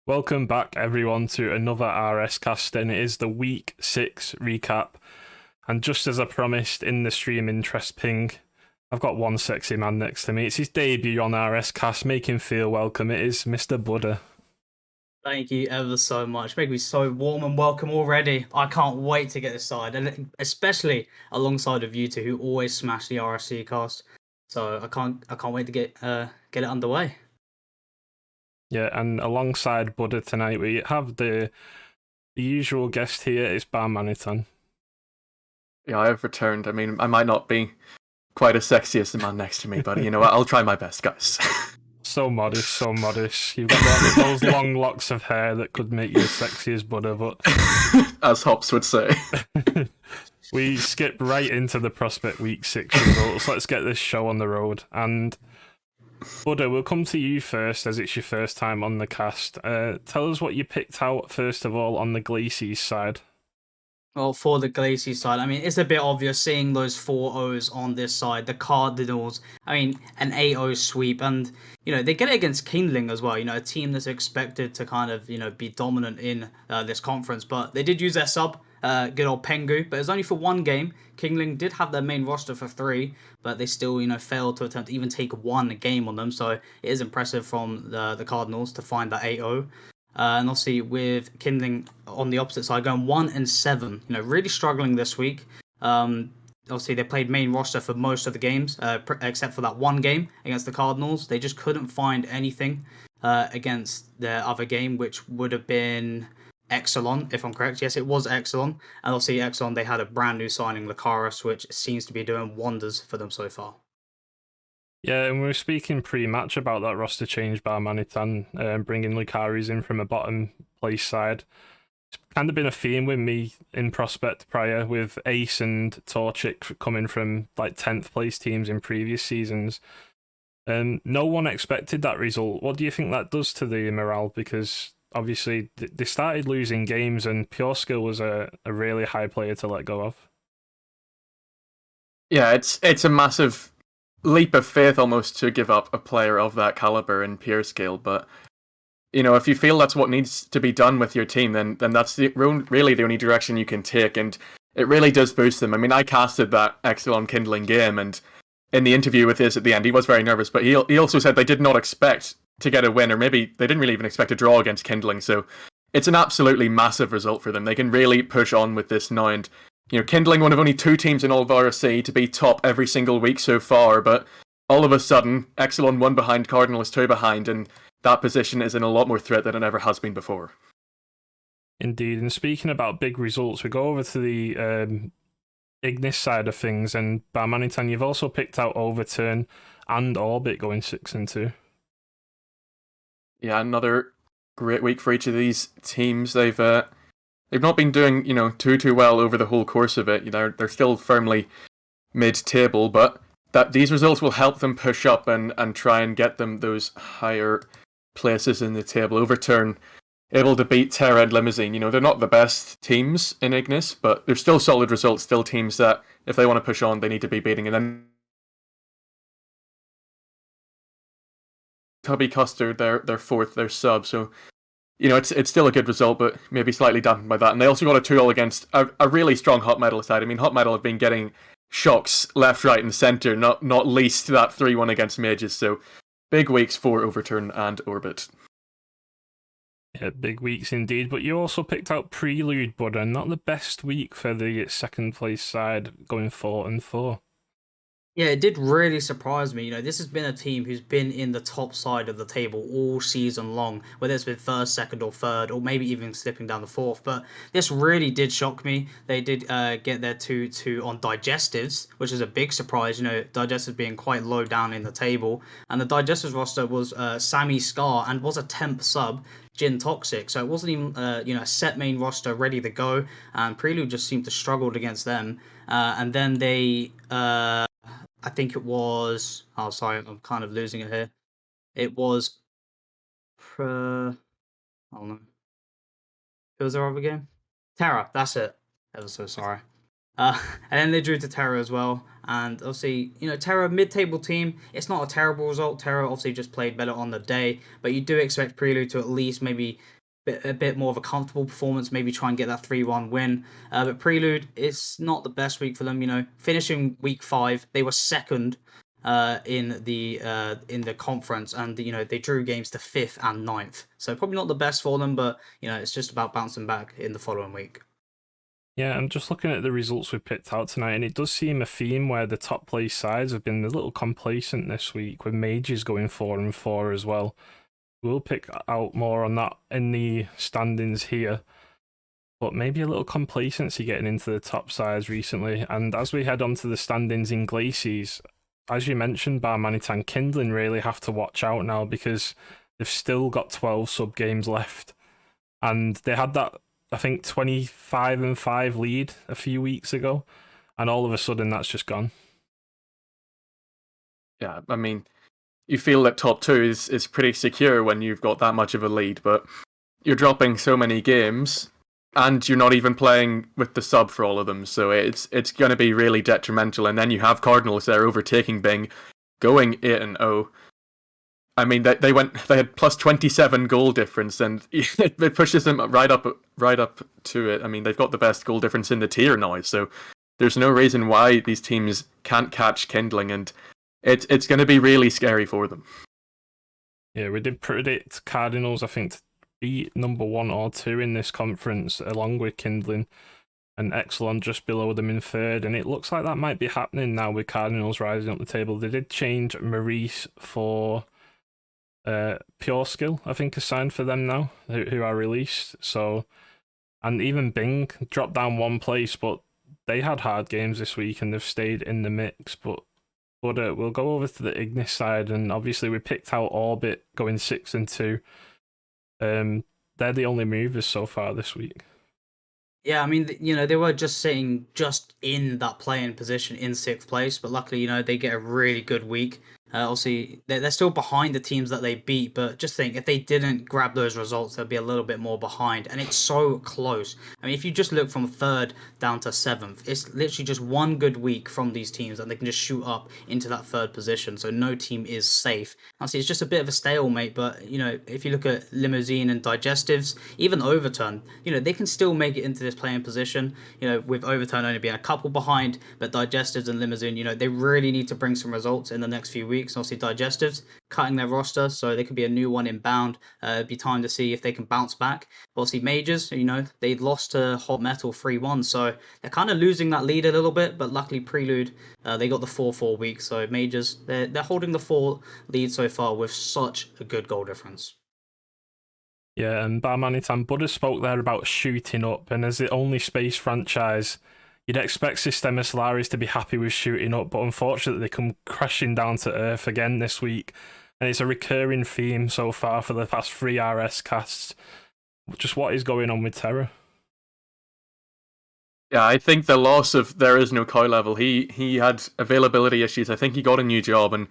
Welcome back, everyone, to another RSCast, and it is the Week 6 recap. And just as I promised in the stream interest ping, I've got one sexy man next to me. It's his debut on RSCast. Make him feel welcome. It is Mr. Buddha. Thank you ever so much. Make me so warm and welcome already. I can't wait to get this side, and especially alongside of you two who always smash the RSC cast. So I can't wait to get it underway. Yeah, and alongside Buddha tonight, we have the usual guest here. It's Bar Manitan. Yeah, I have returned. I mean, I might not be quite as sexy as the man next to me, but you know what? I'll try my best, guys. So modest, so modest. You've got those long locks of hair that could make you as sexy as Buddha, but as Hops would say. We skip right into the Prospect Week 6 results. Let's get this show on the road. And Buddha, we'll come to you first, as it's your first time on the cast. Tell us what you picked out, first of all, on the Glacies side. Well, for the Glacier side, I mean, it's a bit obvious seeing those 4-0s on this side. The Cardinals, I mean, an 8-0 sweep. And, they get it against Kindling as well. A team that's expected to kind of, be dominant in this conference. But they did use their sub, good old Pengu. But it was only for one game. Kindling did have their main roster for 3. But they still, failed to attempt to even take one game on them. So it is impressive from the Cardinals to find that 8-0. And obviously with Kindling on the opposite side going 1-7, really struggling this week. Obviously they played main roster for most of the games, except for that one game against the Cardinals. They just couldn't find anything against their other game, which would have been Exelon, if I'm correct. Yes, it was Exelon. And obviously Exelon, they had a brand new signing, Lucaris, which seems to be doing wonders for them so far. Yeah, and we were speaking pre-match about that roster change by Manitan, bringing Lucaris in from a bottom place side. It's kind of been a theme with me in Prospect prior, with Ace and Torchic coming from like 10th place teams in previous seasons. No one expected that result. What do you think that does to the morale? Because obviously they started losing games, and Pure Skill was a really high player to let go of. Yeah, it's a massive leap of faith almost to give up a player of that caliber in pure skill, but if you feel that's what needs to be done with your team, then that's really the only direction you can take, and it really does boost them. I mean, I casted that Exelon Kindling game, and in the interview with Iz at the end, he was very nervous, but he also said they did not expect to get a win, or maybe they didn't really even expect a draw against Kindling, so it's an absolutely massive result for them. They can really push on with this now, and Kindling, one of only 2 teams in all of RSC to be top every single week so far, but all of a sudden, Exelon 1 behind, Cardinals 2 behind, and that position is in a lot more threat than it ever has been before. Indeed, and speaking about big results, we go over to the Ignis side of things, and by Manitan, you've also picked out Overturn and Orbit going 6-2. Yeah, another great week for each of these teams. They've not been doing, too well over the whole course of it. They're still firmly mid-table, but that these results will help them push up and try and get them those higher places in the table. Overturn able to beat Terra and Limousine. They're not the best teams in Ignis, but they're still solid results, still teams that, if they want to push on, they need to be beating. And then Tubby Custer, their 4th, their sub, so it's still a good result, but maybe slightly dampened by that. And they also got a 2-all against a really strong Hot Metal side. I mean, Hot Metal have been getting shocks left, right, and centre, not least that 3-1 against Mages. So big weeks for Overturn and Orbit. Yeah, big weeks indeed. But you also picked out Prelude, Buddha. Not the best week for the second place side, going 4-4. Yeah, it did really surprise me. This has been a team who's been in the top side of the table all season long, whether it's been first, second, or third, or maybe even slipping down the fourth. But this really did shock me. They did get their 2-2 on Digestives, which is a big surprise. Digestives being quite low down in the table. And the Digestives roster was Sammy Scar and was a temp sub, Jin Toxic. So it wasn't even a set main roster ready to go. And Prelude just seemed to struggle against them. And then they... I think it was. Oh, sorry, I'm kind of losing it here. It was. Oh no. Who was their other game? Terra. That's it. Ever so sorry. And then they drew to Terra as well. And obviously, Terra mid-table team. It's not a terrible result. Terra obviously just played better on the day, but you do expect Prelude to at least maybe a bit more of a comfortable performance, maybe try and get that 3-1 win. But Prelude, it's not the best week for them. Finishing week 5, they were second in the conference, and they drew games to 5th and 9th. So probably not the best for them, but it's just about bouncing back in the following week. Yeah, I'm just looking at the results we picked out tonight, and it does seem a theme where the top place sides have been a little complacent this week, with Mages going 4-4 as well. We'll pick out more on that in the standings here, but maybe a little complacency getting into the top sides recently. And as we head on to the standings in Glacies, as you mentioned, Barmanit and Kindling really have to watch out now, because they've still got 12 sub games left, and they had that, I think, 25-5 lead a few weeks ago, and all of a sudden that's just gone. Yeah, I mean, you feel that top 2 is pretty secure when you've got that much of a lead, but you're dropping so many games, and you're not even playing with the sub for all of them, so it's going to be really detrimental. And then you have Cardinals there overtaking Bing, going 8-0. I mean, they had plus 27 goal difference, and it pushes them right up to it. I mean, they've got the best goal difference in the tier now, so there's no reason why these teams can't catch Kindling, and it's going to be really scary for them. Yeah, we did predict Cardinals, I think, to be number 1 or 2 in this conference, along with Kindling, and Exelon just below them in 3rd, and it looks like that might be happening now with Cardinals rising up the table. They did change Maurice for Pure Skill, I think, is signed for them now, who are released. So, and even Bing dropped down 1 place, but they had hard games this week and they've stayed in the mix. But we'll go over to the Ignis side, and obviously we picked out Orbit going 6-2. They're the only movers so far this week. Yeah, I mean, they were just sitting just in that playing position in 6th place, but luckily, they get a really good week. Obviously, they're still behind the teams that they beat, but just think, if they didn't grab those results, they'd be a little bit more behind, and it's so close. I mean, if you just look from 3rd down to 7th, it's literally just one good week from these teams, and they can just shoot up into that 3rd position, so no team is safe. Obviously, it's just a bit of a stalemate, but, if you look at Limousine and Digestives, even Overturn, they can still make it into this playing position, with Overturn only being a couple behind, but Digestives and Limousine, they really need to bring some results in the next few weeks. Obviously, Digestives cutting their roster, so they could be a new one inbound. It'd be time to see if they can bounce back. But obviously, Majors, they lost to Hot Metal 3-1, so they're kind of losing that lead a little bit. But luckily, Prelude, they got the 4-4 week, so Majors, they're holding the 4 lead so far with such a good goal difference. Yeah, and Barmanitan Buddha spoke there about shooting up, and as the only space franchise, you'd expect Sistema Solaris to be happy with shooting up, but unfortunately they come crashing down to earth again this week, and it's a recurring theme so far for the past 3 RS casts. Just what is going on with Terra? Yeah, I think the loss of There Is No Cow Level, he had availability issues. I think he got a new job, and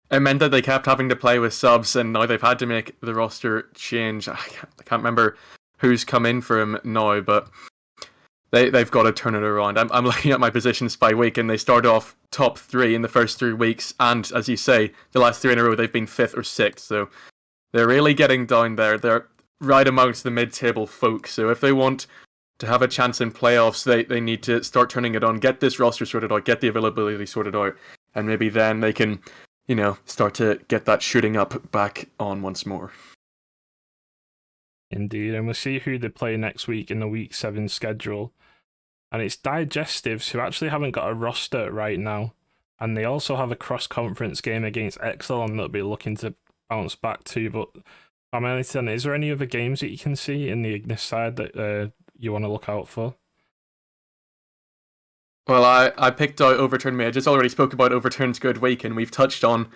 it meant that they kept having to play with subs, and now they've had to make the roster change. I can't remember who's come in for him now, but they've got to turn it around. I'm looking at my positions by week, and they started off top 3 in the first 3 weeks, and as you say, the last 3 in a row they've been 5th or 6th, so they're really getting down there. They're right amongst the mid-table folk, so if they want to have a chance in playoffs, they need to start turning it on, get this roster sorted out, get the availability sorted out, and maybe then they can, start to get that shooting up back on once more. Indeed, and we'll see who they play next week in the Week 7 schedule. And it's Digestives, who actually haven't got a roster right now, and they also have a cross-conference game against Exelon that they'll be looking to bounce back to. But Armenitan, is there any other games that you can see in the Ignis side that you want to look out for? Well, I picked out Overturn Mage. I just already spoke about Overturn's good week, and we've touched on,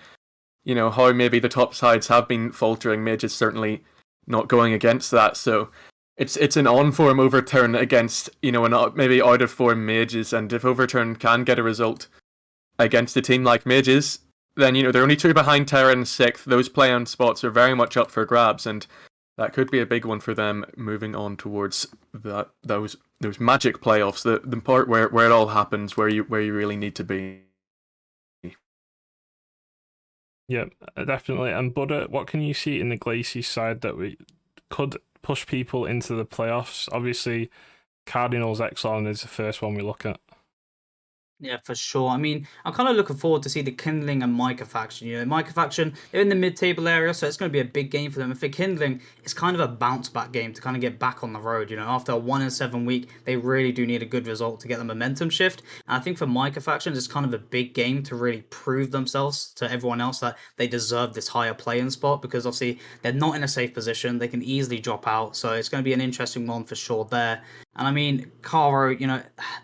how maybe the top sides have been faltering. Mage is certainly not going against that, so it's an on-form Overturn against, maybe out-of-form Mages, and if Overturn can get a result against a team like Mages, then, they're only 2 behind Terra in 6th. Those play-on spots are very much up for grabs, and that could be a big one for them moving on towards those magic playoffs, the part where it all happens, where you really need to be. Yeah, definitely. And Buddha, what can you see in the Glacier side that we could push people into the playoffs? Obviously, Cardinals Exxon is the first one we look at. Yeah, for sure. I mean, I'm kind of looking forward to see the Kindling and Micah faction. Micah faction, they're in the mid-table area, so it's going to be a big game for them. And for Kindling, it's kind of a bounce-back game to kind of get back on the road. After a 1-7 week, they really do need a good result to get the momentum shift. And I think for Micah faction, it's kind of a big game to really prove themselves to everyone else that they deserve this higher play-in spot, because obviously they're not in a safe position. They can easily drop out, so it's going to be an interesting one for sure there. And I mean, Caro,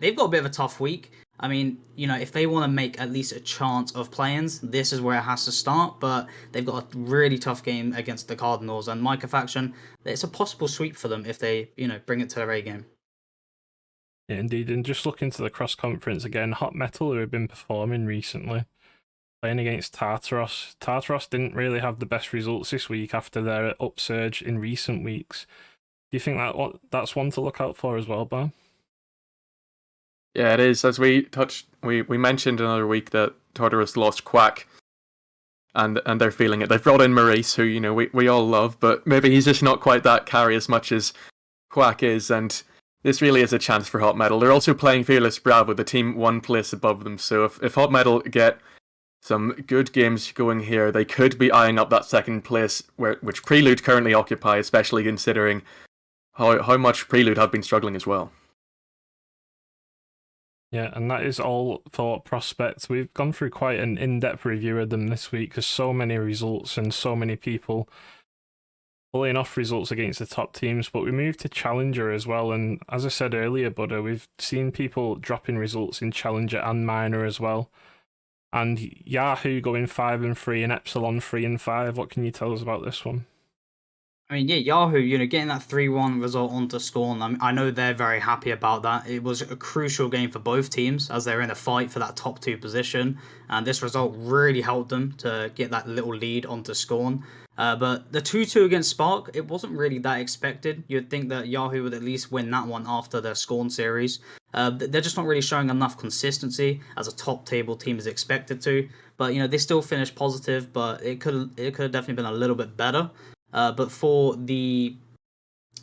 they've got a bit of a tough week. I mean, if they want to make at least a chance of play-ins, this is where it has to start. But they've got a really tough game against the Cardinals, and Micah faction, it's a possible sweep for them if they, bring it to their A game. Yeah, indeed. And just looking to the cross-conference again, Hot Metal, who have been performing recently, playing against Tartaros. Tartaros didn't really have the best results this week after their upsurge in recent weeks. Do you think that's one to look out for as well, Bar? Yeah, it is. As we mentioned another week that Tartarus lost Quack, and they're feeling it. They've brought in Maurice, who we all love, but maybe he's just not quite that carry as much as Quack is, and this really is a chance for Hot Metal. They're also playing Fearless Bravo, the team one place above them, so if Hot Metal get some good games going here, they could be eyeing up that second place which Prelude currently occupy, especially considering how much Prelude have been struggling as well. Yeah, and that is all for prospects. We've gone through quite an in-depth review of them this week because so many results and so many people pulling off results against the top teams. But we moved to Challenger as well, and as I said earlier, Buddha, we've seen people dropping results in Challenger and Minor as well. And Yahoo going 5-3 and Epsilon 3-5. What can you tell us about this one? I mean, yeah, Yahoo, getting that 3-1 result onto Scorn, I know they're very happy about that. It was a crucial game for both teams as they're in a fight for that top 2 position, and this result really helped them to get that little lead onto Scorn. But the 2-2 against Spark, it wasn't really that expected. You'd think that Yahoo would at least win that one after their Scorn series. They're just not really showing enough consistency as a top table team is expected to. But they still finished positive, but it could have definitely been a little bit better. But for the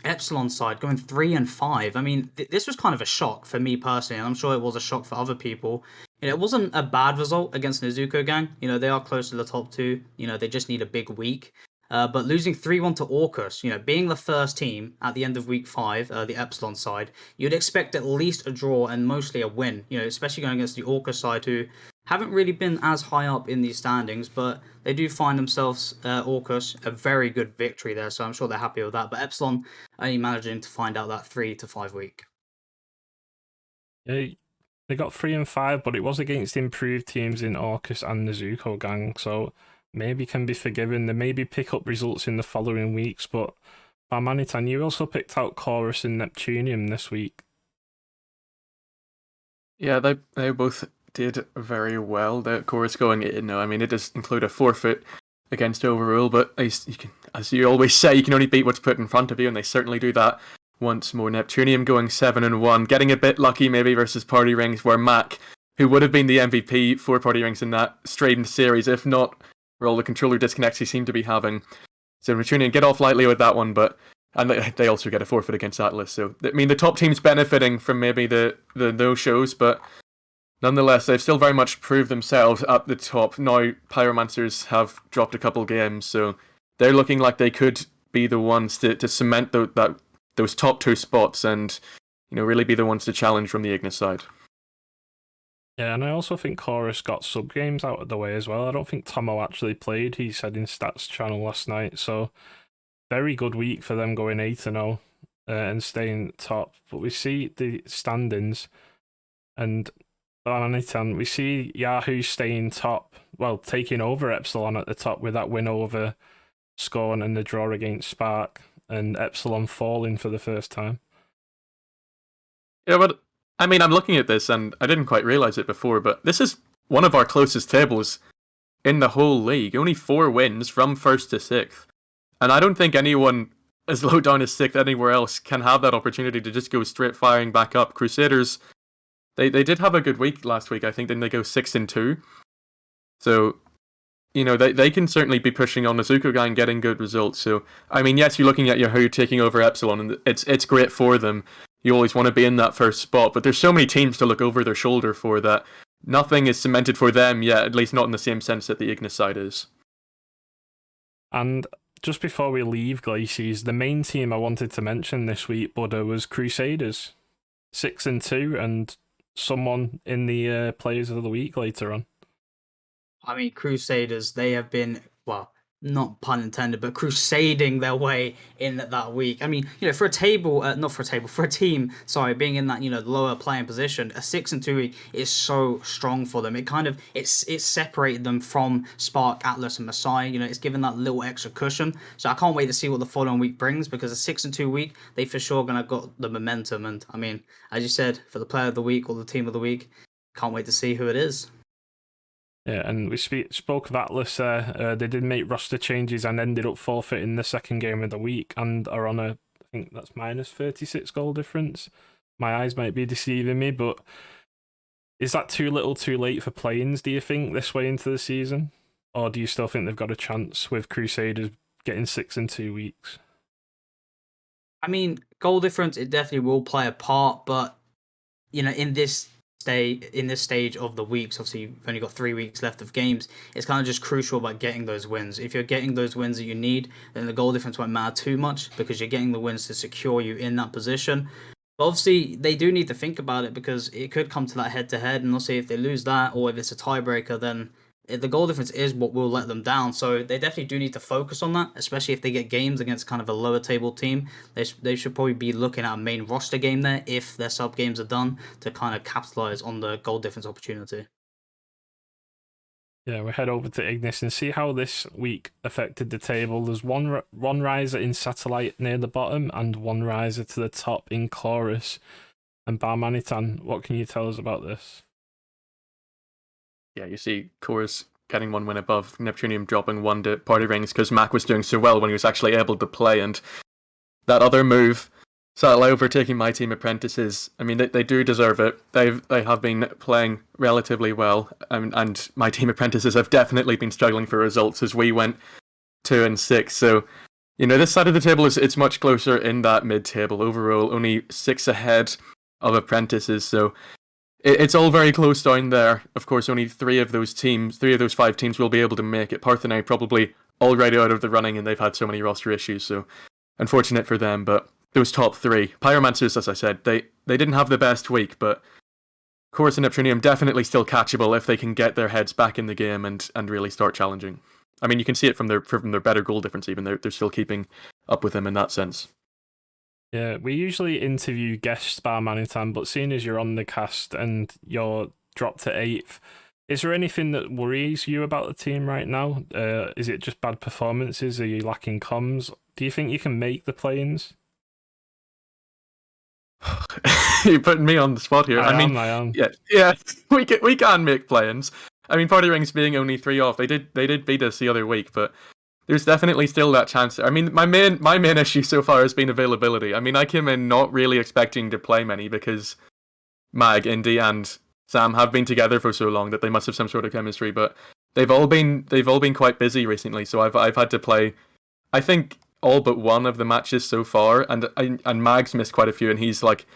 Epsilon side, going 3-5, I mean, this was kind of a shock for me personally, and I'm sure it was a shock for other people. It wasn't a bad result against Nezuko Gang. They are close to the top 2. They just need a big week. But losing 3-1 to Orcus, being the first team at the end of week 5, the Epsilon side, you'd expect at least a draw and mostly a win, especially going against the Orcus side, who haven't really been as high up in these standings, but they do find themselves, Orcus, a very good victory there, so I'm sure they're happy with that. But Epsilon only managing to find out that 3 to 5 week. Yeah, they got 3-5, but it was against improved teams in Orcus and Nezuko Gang, so maybe can be forgiven. They maybe pick up results in the following weeks, but Barmanitan, you also picked out Chorus and Neptunium this week. Yeah, they both did very well. The Chorus going in, I mean, it does include a forfeit against Overrule, but as you always say, you can only beat what's put in front of you, and they certainly do that once more. Neptunium going 7-1, getting a bit lucky maybe versus Party Rings, where Mac, who would have been the MVP for Party Rings in that strained series, if not for all the controller disconnects he seemed to be having. So Neptunium get off lightly with that one, and they also get a forfeit against Atlas. So I mean, the top team's benefiting from maybe the no-shows, but nonetheless, they've still very much proved themselves at the top. Now Pyromancers have dropped a couple games, so they're looking like they could be the ones to cement those top 2 spots and really be the ones to challenge from the Ignis side. Yeah, and I also think Chorus got sub games out of the way as well. I don't think Tomo actually played, he said in Stats channel last night, so very good week for them going 8-0 and staying top. But we see the standings, and we see Yahoo staying top, well, taking over Epsilon at the top with that win over Scorn and the draw against Spark, and Epsilon falling for the first time. Yeah, but I mean, I'm looking at this and I didn't quite realize it before, but this is one of our closest tables in the whole league. Only 4 wins from 1st to 6th. And I don't think anyone as low down as 6th anywhere else can have that opportunity to just go straight firing back up. Crusaders, they did have a good week last week. I think then they go 6-2. So, they can certainly be pushing on Azuko and getting good results. So, I mean, yes, you're looking at how you're taking over Epsilon, and it's great for them. You always want to be in that first spot, but there's so many teams to look over their shoulder for that nothing is cemented for them yet, at least not in the same sense that the Ignis side is. And just before we leave Glacies, the main team I wanted to mention this week, Buddha, was Crusaders. 6-2, and someone in the Players of the Week later on. I mean, Crusaders, they have been, well, not pun intended, but crusading their way in that week. I mean, for a team, sorry, being in that, the lower playing position, a 6-2 week is so strong for them. It's separated them from Spark, Atlas, and Messiah. It's given that little extra cushion. So I can't wait to see what the following week brings, because a 6-2 week, they for sure gonna got the momentum. And I mean, as you said, for the player of the week or the team of the week, can't wait to see who it is. Yeah, and we spoke of Atlas there. They did make roster changes and ended up forfeiting the second game of the week and are on I think that's minus 36 goal difference. My eyes might be deceiving me, but is that too little too late for play-ins, do you think, this way into the season? Or do you still think they've got a chance with Crusaders getting 6-2 weeks? I mean, goal difference, it definitely will play a part, but, in this stage of the weeks, obviously you've only got 3 weeks left of games, it's kind of just crucial about getting those wins. If you're getting those wins that you need, then the goal difference won't matter too much, because you're getting the wins to secure you in that position. But obviously they do need to think about it, because it could come to that head-to-head, and also if they lose that, or if it's a tiebreaker, then the goal difference is what will let them down. So they definitely do need to focus on that, especially if they get games against kind of a lower table team. They should probably be looking at a main roster game there, if their sub games are done, to kind of capitalize on the goal difference opportunity. Yeah, we'll head over to Ignis and see how this week affected the table. There's one riser in Satellite near the bottom and one riser to the top in Chorus. And Barmanitan, what can you tell us about this? Yeah, you see Chorus getting 1 win above, Neptunium dropping 1 to Party Rings because Mac was doing so well when he was actually able to play, and that other move, Satellite overtaking my team Apprentices, I mean, they do deserve it. They have been playing relatively well, and my team Apprentices have definitely been struggling for results as we went 2-6. So, this side of the table it's much closer in that mid-table. Overall, only 6 ahead of Apprentices, so it's all very close down there. Of course, only 3 of those 5 teams will be able to make it. Parthenae probably already out of the running, and they've had so many roster issues, so unfortunate for them. But those top 3, Pyromancers, as I said, they didn't have the best week, but Chorus and Neptunium definitely still catchable if they can get their heads back in the game and really start challenging. I mean, you can see it from their better goal difference even. They're still keeping up with them in that sense. Yeah, we usually interview guest Barmanitan, but seeing as you're on the cast and you're dropped to 8th, is there anything that worries you about the team right now? Is it just bad performances? Are you lacking comms? Do you think you can make the play-ins? You're putting me on the spot here. I am. Yeah, we can make play-ins. I mean, Party Rings being only 3 off, they did beat us the other week, but there's definitely still that chance. I mean, my main issue so far has been availability. I mean, I came in not really expecting to play many because Mag, Indy, and Sam have been together for so long that they must have some sort of chemistry. But they've all been quite busy recently, so I've had to play, I think, all but 1 of the matches so far, and Mag's missed quite a few, and he's like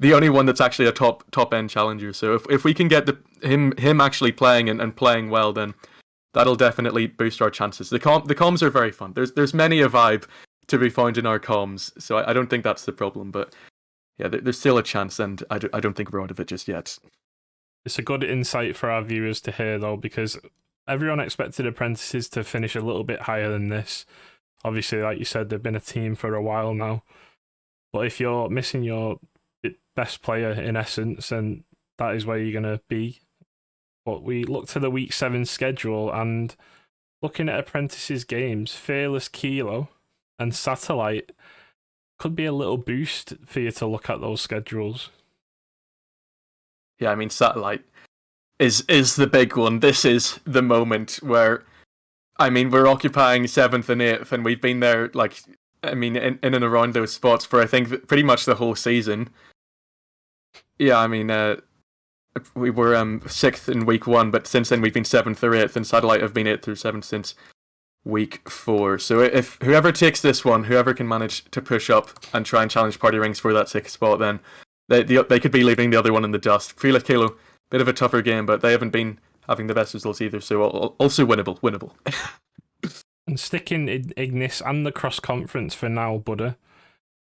the only one that's actually a top end challenger. So if we can get him actually playing and playing well, then that'll definitely boost our chances. The comms are very fun. There's many a vibe to be found in our comms, so I don't think that's the problem. But yeah, there's still a chance, and I don't think we're out of it just yet. It's a good insight for our viewers to hear, though, because everyone expected Apprentices to finish a little bit higher than this. Obviously, like you said, they've been a team for a while now. But if you're missing your best player, in essence, then that is where you're going to be. But we look to the Week 7 schedule, and looking at Apprentices games, Fearless Kilo and Satellite could be a little boost for you to look at those schedules. Yeah, I mean, Satellite is the big one. This is the moment where, I mean, we're occupying 7th and 8th, and we've been there like I mean, in and around those spots for I think pretty much the whole season. Yeah, I mean, we were sixth in week 1, but since then we've been 7th or 8th, and Satellite have been 8th through 7th since week 4. So if whoever takes this one, whoever can manage to push up and try and challenge Party Rings for that 6th spot, then they could be leaving the other one in the dust. Feel Kilo, bit of a tougher game, but they haven't been having the best results either, so also winnable. And sticking Ignis and the cross-conference for now, Buddha.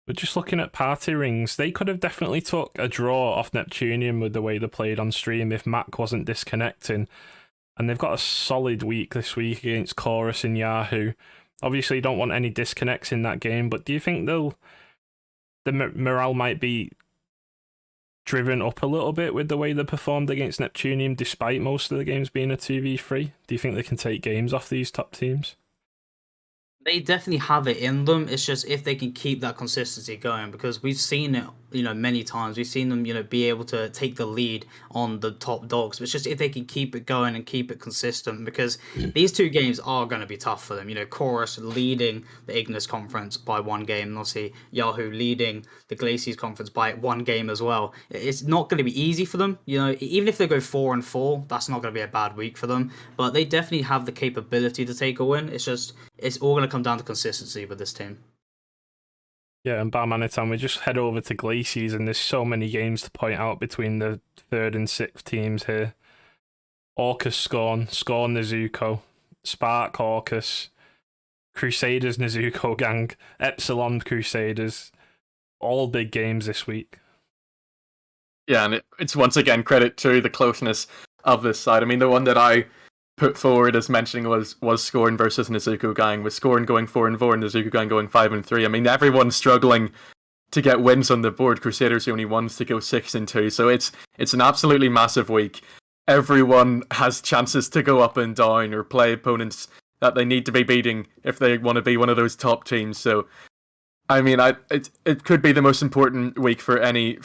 But just looking at Party Rings, they could have definitely took a draw off Neptunium with the way they played on stream if Mac wasn't disconnecting. And they've got a solid week this week against Chorus and Yahoo. Obviously, you don't want any disconnects in that game, but do you think the morale might be driven up a little bit with the way they performed against Neptunium, despite most of the games being a 2v3? Do you think they can take games off these top teams? They definitely have it in them. It's just if they can keep that consistency going, because we've seen it, many times. We've seen them, be able to take the lead on the top dogs. But it's just if they can keep it going and keep it consistent, because these 2 games are going to be tough for them. Chorus leading the Ignis conference by 1 game, and obviously Yahoo leading the Glaciers conference by 1 game as well. It's not going to be easy for them. Even if they go 4-4, that's not going to be a bad week for them. But they definitely have the capability to take a win. It's just it's all going to come down to consistency with this team. Yeah, and Barmanitan, we just head over to Glaciers, and there's so many games to point out between the 3rd and 6th teams here. Orcus Scorn Nezuko, Spark Orcus, Crusaders Nezuko Gang, Epsilon Crusaders, all big games this week. Yeah, and it's once again credit to the closeness of this side. I mean, the one that I put forward as mentioning was Scorn versus Nezuko Gang, with Scorn going 4-4 and Nezuko Gang going 5-3. I mean, everyone's struggling to get wins on the board. Crusaders the only ones to go 6-2, so it's an absolutely massive week. Everyone has chances to go up and down or play opponents that they need to be beating if they want to be one of those top teams. So, I mean, it could be the most important week for how many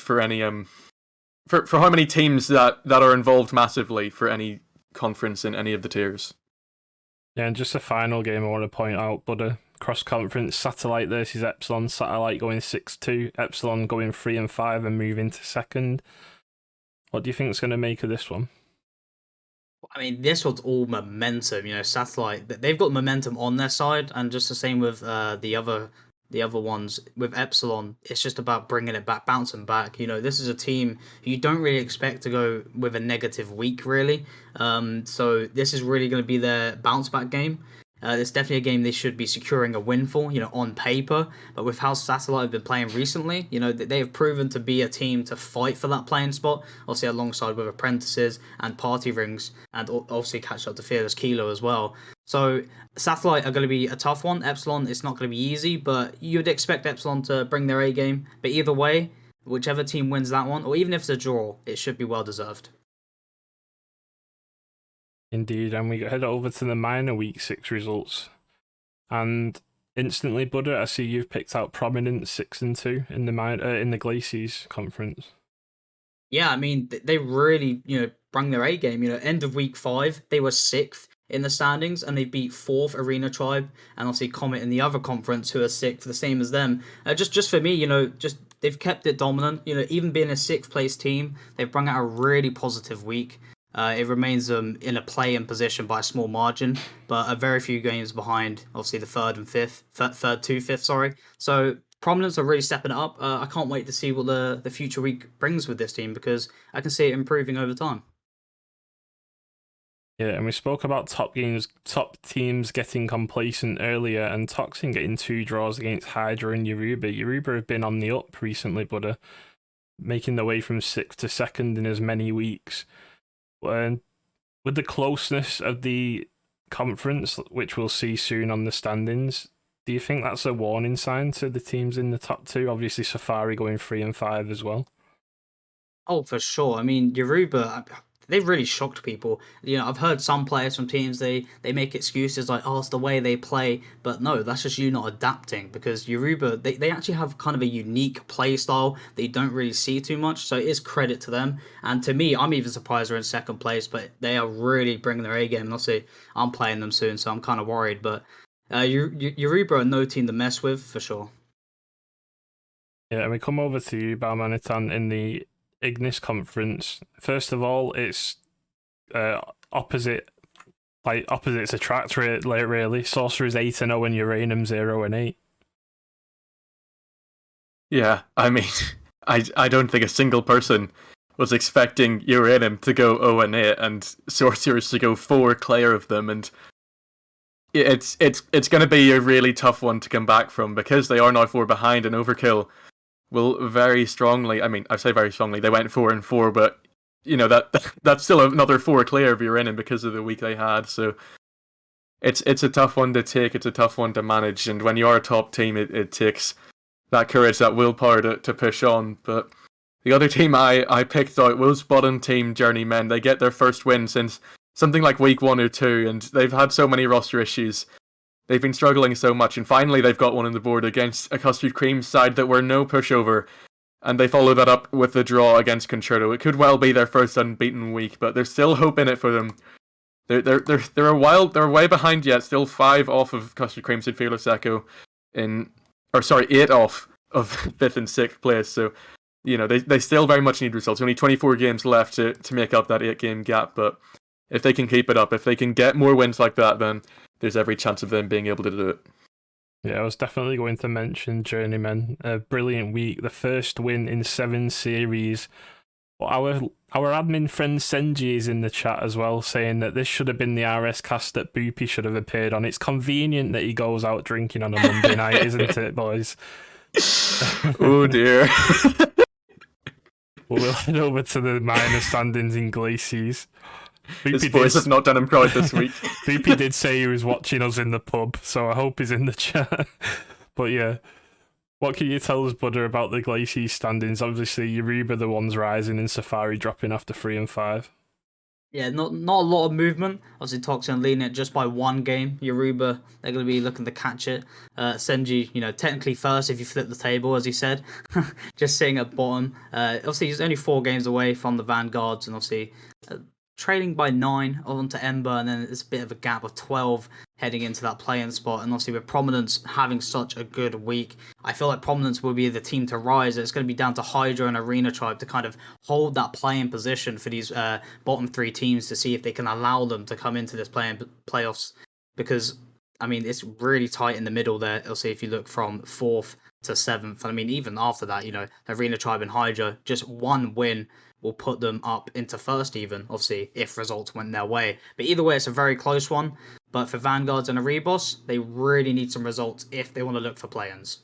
teams that are involved massively for any conference in any of the tiers. Yeah, and just a final game I want to point out, but cross-conference, Satellite versus Epsilon. Satellite going 6-2, Epsilon going 3-5 and moving to 2nd. What do you think is going to make of this one? I mean, this one's all momentum. Satellite, they've got momentum on their side, and just the same with the other ones with Epsilon. It's just about bringing it back, bouncing back. This is a team who you don't really expect to go with a negative week, really. So this is really going to be their bounce back game. It's definitely a game they should be securing a win for, on paper. But with how Satellite have been playing recently, they have proven to be a team to fight for that playing spot. Obviously, alongside with Apprentices and Party Rings, and obviously catch up to Fearless Kilo as well. So Satellite are going to be a tough one. Epsilon, it's not going to be easy, but you'd expect Epsilon to bring their A game. But either way, whichever team wins that one, or even if it's a draw, it should be well deserved. Indeed, and we head over to the minor week 6 results. And instantly, Buddha, I see you've picked out Prominent 6-2 in the Glaciers conference. Yeah, I mean, they really, bring their A game. End of week 5, they were 6th in the standings, and they beat 4th Arena Tribe, and obviously Comet in the other conference, who are 6th, the same as them. Just for me, they've kept it dominant. Even being a 6th place team, they've brought out a really positive week. It remains in a play-in position by a small margin, but a very few games behind, obviously, the 3rd and 5th, 3rd to 5th, sorry. So Prominence are really stepping it up. I can't wait to see what the future week brings with this team, because I can see it improving over time. Yeah, and we spoke about top teams getting complacent earlier, and Toxin getting 2 draws against Hydra and Yoruba. Yoruba have been on the up recently, but making their way from 6th to 2nd in as many weeks. With the closeness of the conference, which we'll see soon on the standings, do you think that's a warning sign to the teams in the top 2? Obviously, Safari going 3-5 as well. Oh, for sure. I mean, Yoruba, they've really shocked people. I've heard some players from teams, they make excuses like, oh, it's the way they play. But no, that's just you not adapting, because Yoruba, they actually have kind of a unique play style that you don't really see too much. So it is credit to them. And to me, I'm even surprised they're in 2nd place, but they are really bringing their A game. And obviously, I'm playing them soon, so I'm kind of worried. But Yoruba are no team to mess with for sure. Yeah, and we come over to you, Balmanitan, in the Ignis conference. First of all, it's opposite. Like opposites attract, really. Sorcerer's 8-0 and Uranium 0-8. Yeah, I mean, I don't think a single person was expecting Uranium to go 0-8 and Sorcerers to go 4 clear of them, and it's going to be a really tough one to come back from because they are now 4 behind, and Overkill will very strongly. I mean, I say very strongly. They went 4-4, but you know that's still another 4 clear of Uranium because of the week they had. So it's a tough one to take. It's a tough one to manage, and when you are a top team, it takes that courage, that willpower to push on. But the other team I picked out was bottom team Journeymen. They get their first win since something like week 1 or 2, and they've had so many roster issues. They've been struggling so much, and finally they've got one on the board against a Custard Cream side that were no pushover, and they follow that up with the draw against Concerto. It could well be their first unbeaten week, but there's still hope in it for them. They're way behind yet, still 5 off of Custard Cream's and Fearless Echo 8 off of 5th and 6th place. So, you know, they still very much need results. Only 24 games left to make up that 8-game gap, but if they can keep it up, if they can get more wins like that, then there's every chance of them being able to do it. Yeah, I was definitely going to mention Journeymen. A brilliant week. The first win in 7 series. Our admin friend Senji is in the chat as well, saying that this should have been the RSCast that Boopy should have appeared on. It's convenient that he goes out drinking on a Monday night, isn't it, boys? Oh dear. We'll head over to the minor standings in Glacies. His boys have not done him proud this week. Boopy did say he was watching us in the pub, so I hope he's in the chat. But yeah, what can you tell us, Butter, about the Glacies standings? Obviously, Yoruba the ones rising and Safari dropping after 3 and 5. Yeah, not a lot of movement. Obviously, Toxin leading it just by 1 game. Yoruba, they're going to be looking to catch it. Senji, you know, technically first if you flip the table, as he said, just sitting at bottom. Obviously, he's only 4 games away from the Vanguards, and obviously trailing by 9 onto Ember, and then it's a bit of a gap of 12 heading into that play-in spot. And obviously with Prominence having such a good week, I feel like Prominence will be the team to rise. It's going to be down to Hydra and Arena Tribe to kind of hold that play-in position for these bottom 3 teams to see if they can allow them to come into this playoffs. Because, I mean, it's really tight in the middle there. I'll see if you look from 4th to 7th. I mean, even after that, you know, Arena Tribe and Hydra, just 1 win will put them up into 1st even, obviously, if results went their way. But either way, it's a very close one. But for Vanguards and Erebos, they really need some results if they want to look for play-ins.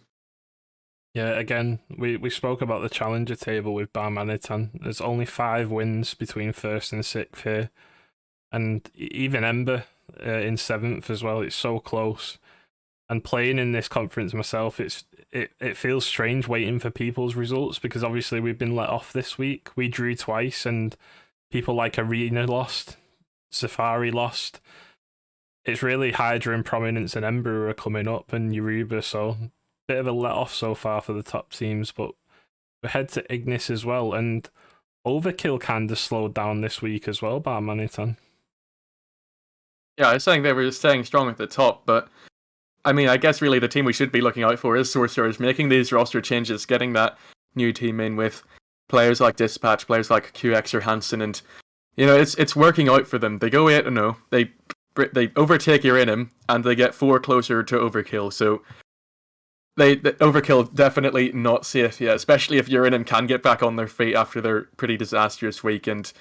Yeah, again, we spoke about the challenger table with Barmanitan. There's only 5 wins between 1st and 6th here. And even Ember in 7th as well. It's so close. And playing in this conference myself, it feels strange waiting for people's results because obviously we've been let off this week. We drew twice and people like Arena lost, Safari lost. It's really Hydra and Prominence and Ember are coming up and Yoruba, so bit of a let off so far for the top teams, but we head to Ignis as well, and Overkill kind of slowed down this week as well, Barmanitan. Yeah, I was saying they were staying strong at the top, but I mean, I guess really the team we should be looking out for is Sorcerers, making these roster changes, getting that new team in with players like Dispatch, players like QX or Hansen, and you know, it's working out for them. They go 8-0, they overtake Uranium, and they get 4 closer to Overkill, so the Overkill definitely not safe yet, especially if Uranium can get back on their feet after their pretty disastrous week. And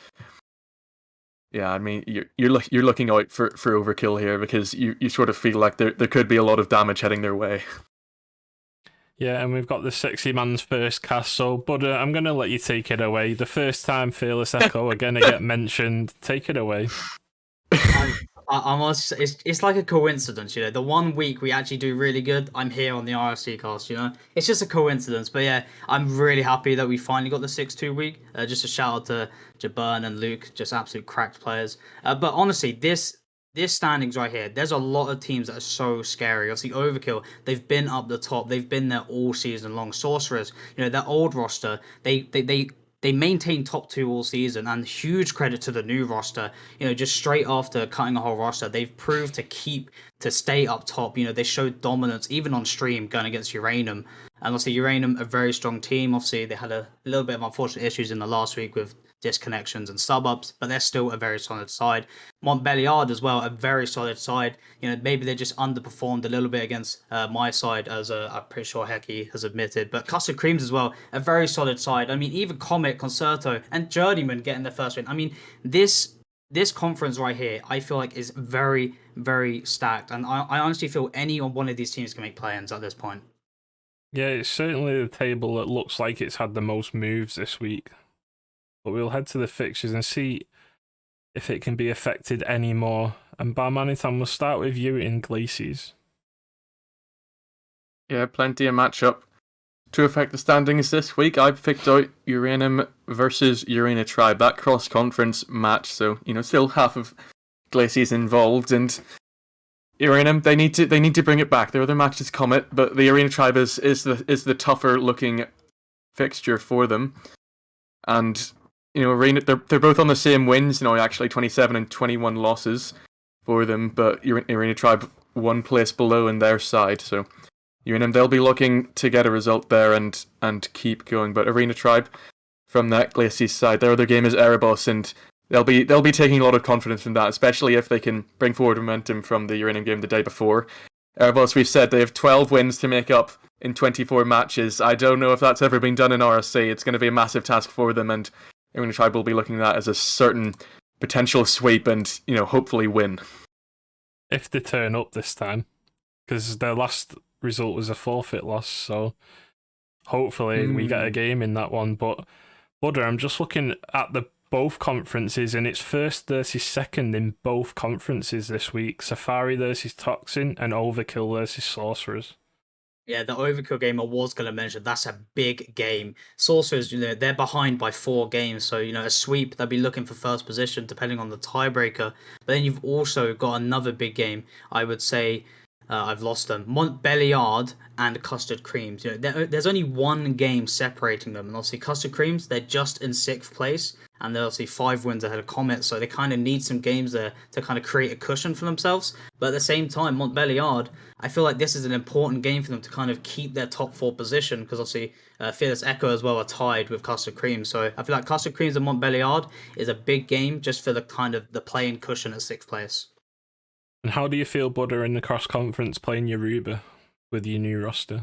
yeah, I mean, you're looking out for Overkill here because you sort of feel like there could be a lot of damage heading their way. Yeah, and we've got the sexy man's first cast, so Bud, I'm going to let you take it away. The first time Fearless Echo are going to get mentioned. Take it away. I must. It's like a coincidence, you know. The 1 week we actually do really good, I'm here on the RSCast, you know. It's just a coincidence, but yeah, I'm really happy that we finally got the 6-2 week. Just a shout out to Jabern and Luke, just absolute cracked players. But honestly, this standings right here, there's a lot of teams that are so scary. Obviously, Overkill, they've been up the top, they've been there all season long. Sorcerers, you know, their old roster, they they maintained top 2 all season, and huge credit to the new roster. Just straight after cutting a whole roster, they've proved to stay up top. They showed dominance even on stream going against Uranium. And obviously, Uranium, a very strong team. Obviously, they had a little bit of unfortunate issues in the last week with disconnections and sub-ups, but they're still a very solid side. Montbéliard as well, a very solid side. Maybe they just underperformed a little bit against my side, as I'm pretty sure Hecky has admitted. But Custard Creams as well, a very solid side. I mean, even Comet, Concerto, and Journeyman getting their first win. I mean, this conference right here, I feel like is very, very stacked, and I honestly feel any one of these teams can make play-ins at this point. Yeah, it's certainly the table that looks like it's had the most moves this week. But we'll head to the fixtures and see if it can be affected anymore. And Barmanitan, we'll start with you in Glacies. Yeah, plenty of matchup to affect the standings this week. I picked out Uranium versus Urena Tribe, that cross-conference match. So, still half of Glacies involved, and Uranium, they need to bring it back. Their other matches Comet, but the Urena Tribe is the tougher looking fixture for them. And Urena, they're both on the same wins. Actually 27 and 21 losses for them, but Urena Tribe one place below in their side. So Uranium, they'll be looking to get a result there and keep going. But Urena Tribe, from that Glacies side, their other game is Erebos, and they'll be taking a lot of confidence from that, especially if they can bring forward momentum from the Uranium game the day before. Erebos, we've said they have 12 wins to make up in 24 matches. I don't know if that's ever been done in RSC. It's going to be a massive task for them, and Urena Tribe will be looking at that as a certain potential sweep and, hopefully win. If they turn up this time, because their last result was a forfeit loss, so hopefully we get a game in that one. But Buddha, I'm just looking at both conferences, and it's first versus second in both conferences this week. Safari versus Toxin and Overkill versus Sorcerers. Yeah, the Overkill game I was going to mention, that's a big game. Sorcerers, they're behind by 4 games, so, a sweep, they'll be looking for first position depending on the tiebreaker. But then you've also got another big game, I would say, I've lost them, Montbéliard and Custard Creams. There's only one game separating them, and obviously Custard Creams, they're just in 6th place, and they're obviously 5 wins ahead of Comet, so they kind of need some games there to kind of create a cushion for themselves. But at the same time, Montbéliard, I feel like this is an important game for them to kind of keep their top 4 position, because obviously Fearless Echo as well are tied with Custard Creams. So I feel like Custard Creams and Montbéliard is a big game just for the kind of the play-in cushion at 6th place. And how do you feel, Buddha, in the cross-conference playing Yoruba with your new roster?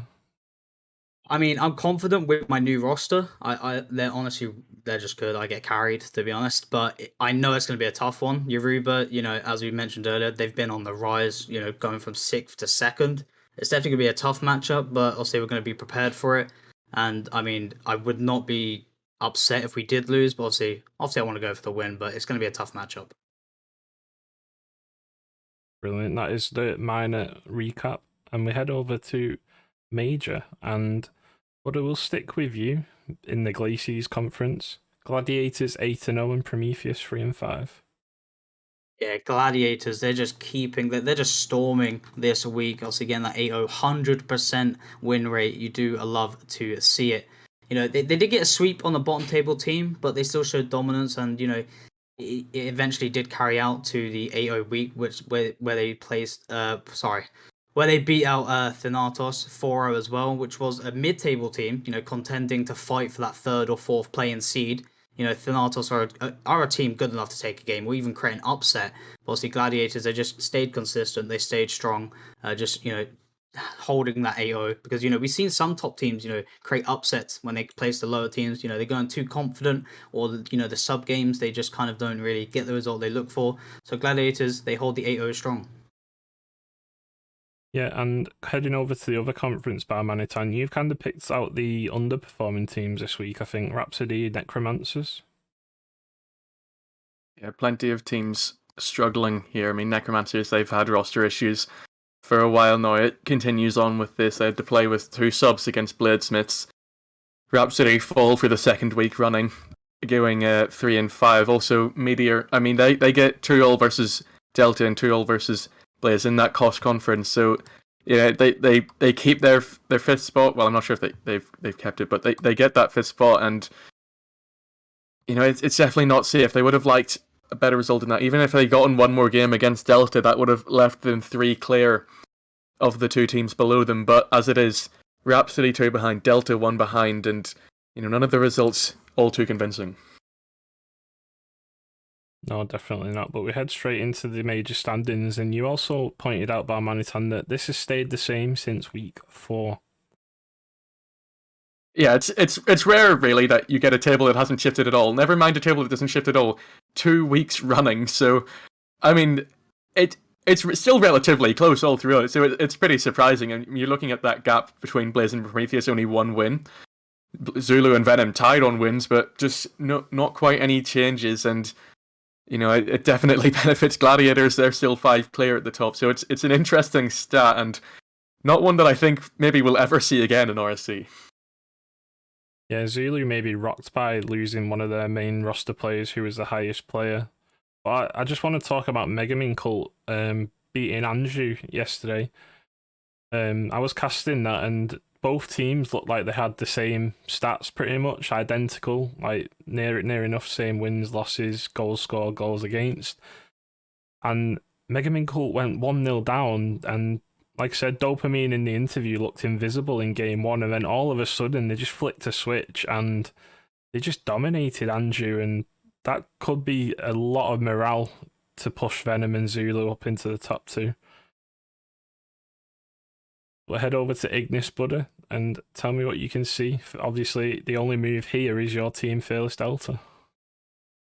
I mean, I'm confident with my new roster. They're just good. I get carried, to be honest. But I know it's going to be a tough one. Yoruba, as we mentioned earlier, they've been on the rise, going from 6th to 2nd. It's definitely going to be a tough matchup, but obviously we're going to be prepared for it. And, I mean, I would not be upset if we did lose, but obviously I want to go for the win, but it's going to be a tough matchup. Brilliant. That is the minor recap. And we head over to Major. And Buddha will stick with you in the Glacies conference. Gladiators 8-0 and Prometheus 3-5. Yeah, Gladiators, they're just storming this week. Also, again, that 8-0, 100% win rate. You do love to see it. They did get a sweep on the bottom table team, but they still showed dominance, and, it eventually did carry out to the 8-0 week, where they placed, where they beat out Thanatos 4-0 as well, which was a mid-table team, contending to fight for that 3rd or 4th play-in seed. Thanatos are a team good enough to take a game or even create an upset. But obviously, Gladiators, they just stayed consistent, they stayed strong, holding that 8-0, because we've seen some top teams create upsets when they place the lower teams. They're going too confident, or the sub games, they just kind of don't really get the result they look for. So Gladiators, they hold the 8-0 strong. Yeah, and heading over to the other conference, Barmanitan, you've kind of picked out the underperforming teams this week. I think Rhapsody, Necromancers. Yeah, plenty of teams struggling here. I mean, Necromancers, they've had roster issues for a while now. It continues on with this. They had to play with 2 subs against Bladesmiths. Rhapsody fall for the 2nd week running, going 3-5. Also, Meteor, I mean, they get 2-all versus Delta and 2-all versus Blaze in that cost conference. So, yeah, they keep their 5th spot. Well, I'm not sure if they've kept it, but they get that 5th spot, and it's definitely not safe. They would have liked a better result than that. Even if they gotten one more game against Delta, that would have left them 3 clear of the 2 teams below them. But as it is, Rhapsody 2 behind, Delta 1 behind, and none of the results all too convincing. No, definitely not. But we head straight into the major standings, and you also pointed out, Barmanitan, that this has stayed the same since week 4. Yeah, it's rare really that you get a table that hasn't shifted at all. Never mind a table that doesn't shift at all. 2 weeks running, so I mean, it's still relatively close all throughout. So it's pretty surprising. And you're looking at that gap between Blaze and Prometheus, only 1 win. Zulu and Venom tied on wins, but just not quite any changes. And it definitely benefits Gladiators. They're still 5 clear at the top, so it's an interesting stat and not one that I think maybe we'll ever see again in RSC. Yeah, Zulu may be rocked by losing one of their main roster players who was the highest player. But I just want to talk about Megamin Cult beating Anju yesterday. I was casting that, and both teams looked like they had the same stats, pretty much identical, like near enough same wins, losses, goals scored, goals against. And Megamin Cult went 1-0 down, and like I said, Dopamine in the interview looked invisible in game 1, and then all of a sudden they just flicked a switch and they just dominated Anju, and that could be a lot of morale to push Venom and Zulu up into the top 2. We'll head over to Ignis, Buddha, and tell me what you can see. Obviously, the only move here is your team, Fearless Delta.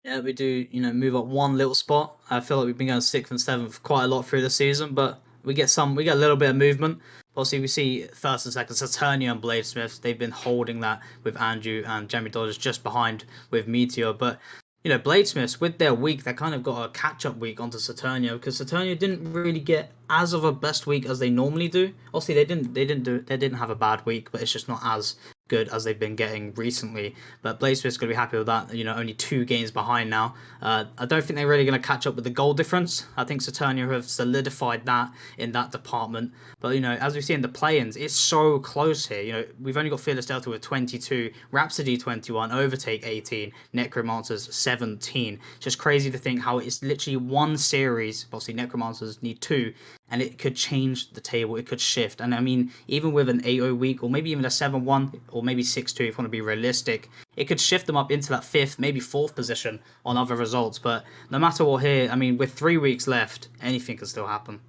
Yeah, we do, move up 1 little spot. I feel like we've been going 6th and 7th quite a lot through the season, but we get a little bit of movement. Obviously, we see 1st and 2nd, Saturnia and Bladesmith. They've been holding that with Andrew and Jamie Dodgers just behind with Meteor. But, Bladesmiths, with their week, they kind of got a catch-up week onto Saturnia, because Saturnia didn't really get as of a best week as they normally do. Obviously, they didn't have a bad week, but it's just not as good as they've been getting recently. But Bladesmith's going to be happy with that. Only 2 games behind now. I don't think they're really going to catch up with the goal difference. I think Saturnia have solidified that in that department. But, as we see in the play-ins, it's so close here. We've only got Fearless Delta with 22, Rhapsody 21, Overtake 18, Necromancers 17. It's just crazy to think how it's literally 1 series. Obviously, Necromancers need 2. And it could change the table, it could shift. And I mean, even with an 8-0 week, or maybe even a 7-1, or maybe 6-2 if you want to be realistic, it could shift them up into that 5th, maybe 4th position on other results. But no matter what here, I mean, with 3 weeks left, anything can still happen.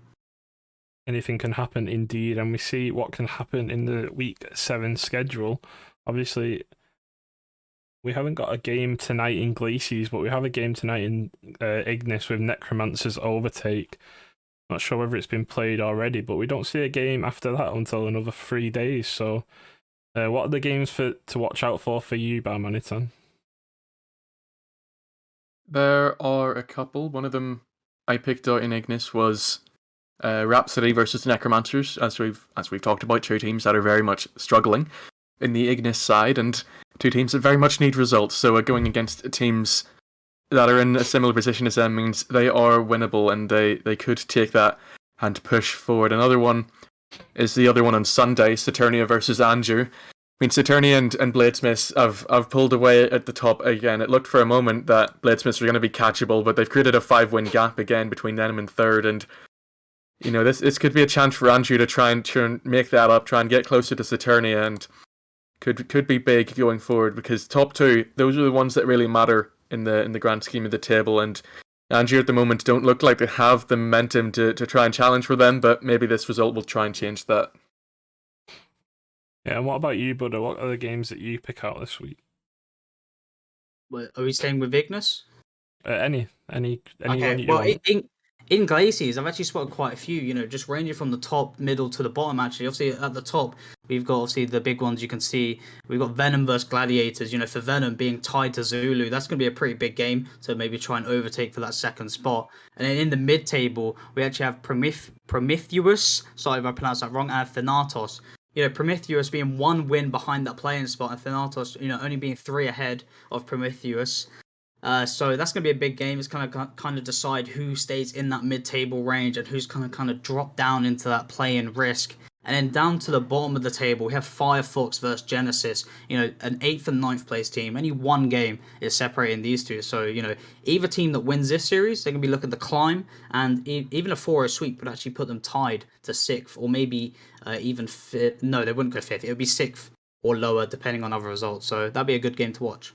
Anything can happen indeed, and we see what can happen in the week 7 schedule. Obviously, we haven't got a game tonight in Glacies, but we have a game tonight in Ignis with Necromancer's Overtake. Not sure whether it's been played already, but we don't see a game after that until another 3 days. So, what are the games to watch out for you, Barmanitan? There are a couple. One of them I picked out in Ignis was Rhapsody versus Necromancers, as we've talked about, 2 teams that are very much struggling in the Ignis side, and 2 teams that very much need results. So going against teams that are in a similar position as them means they are winnable, and they could take that and push forward. Another one is the other one on Sunday, Saturnia versus Anju. I mean, Saturnia and Bladesmiths have pulled away at the top again. It looked for a moment that Bladesmiths were going to be catchable, but they've created a 5-win gap again between them and 3rd, and this could be a chance for Anju to try and make that up, try and get closer to Saturnia, and could be big going forward, because top 2, those are the ones that really matter in the grand scheme of the table, and Anju at the moment don't look like they have the momentum to try and challenge for them, but maybe this result will try and change that. Yeah, and what about you, Buddha? What are the games that you pick out this week? Wait, are we staying with Ignis? Anyone Okay, you well, want. in Glacies, I've actually spotted quite a few, just ranging from the top, middle to the bottom, actually. Obviously, at the top, we've got, obviously, the big ones you can see. We've got Venom versus Gladiators. For Venom being tied to Zulu, that's going to be a pretty big game to maybe try and overtake for that 2nd spot. And then in the mid-table, we actually have Prometheus, sorry if I pronounced that wrong, and Thanatos. Prometheus being 1 win behind that playing spot, and Thanatos, only being 3 ahead of Prometheus. So that's going to be a big game. It's kind of decide who stays in that mid-table range and who's kind of drop down into that play-in risk. And then down to the bottom of the table, we have Firefox versus Genesis. An 8th and ninth place team. Only one game is separating these two. So, either team that wins this series, they're going to be looking to climb. And even a 4-0 sweep would actually put them tied to 6th or maybe even 5th. No, they wouldn't go 5th. It would be 6th or lower, depending on other results. So, that'd be a good game to watch.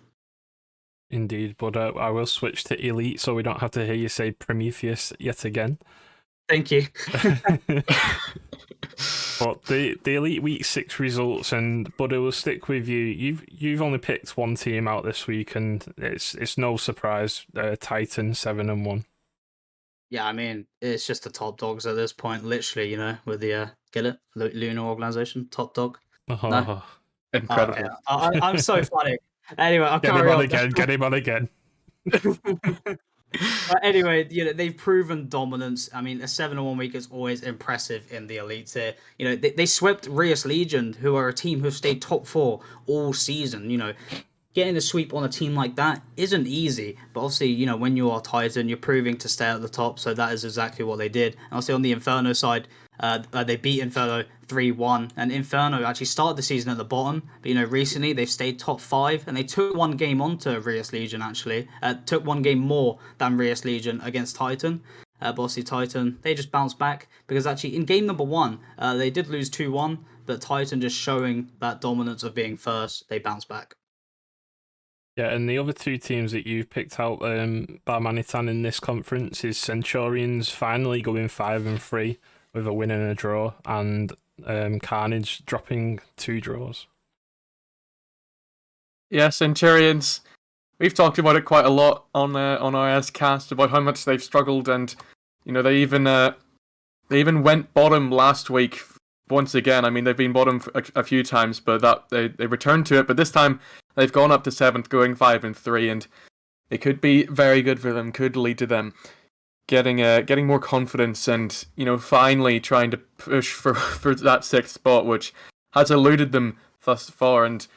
Indeed, but I will switch to Elite so we don't have to hear you say Prometheus yet again. Thank you. But the Elite Week 6 results, but it will stick with you. You've only picked one team out this week, and it's no surprise. Titan 7-1. Yeah, I mean, it's just the top dogs at this point, literally, with the get it? Lunar Organization, top dog. No? Incredible. Okay. I'm so funny. Anyway, I'll Get carry him on on. again. Get him on again. But anyway, they've proven dominance. I mean, a 7-1 week is always impressive in the elites here. They swept Rias Legion, who are a team who've stayed top 4 all season. Getting a sweep on a team like that isn't easy. But obviously, when you are Titan, you're proving to stay at the top. So that is exactly what they did. And also on the Inferno side, they beat Inferno 3-1. And Inferno actually started the season at the bottom. But, recently they've stayed top 5. And they took one game onto Rias Legion, actually. Took one game more than Rias Legion against Titan. But obviously Titan, they just bounced back. Because actually in game number 1, they did lose 2-1. But Titan just showing that dominance of being first, they bounced back. Yeah, and the other two teams that you've picked out, Barmanitan in this conference, is Centurions finally going 5-3 with a win and a draw, and Carnage dropping 2 draws. Yeah, Centurions. We've talked about it quite a lot on RSCast about how much they've struggled, and they even went bottom last week once again. I mean, they've been bottom a few times, but they returned to it. But this time they've gone up to 7th, going 5-3, and it could be very good for them. Could lead to them getting more confidence, and finally trying to push for that 6th spot, which has eluded them thus far. And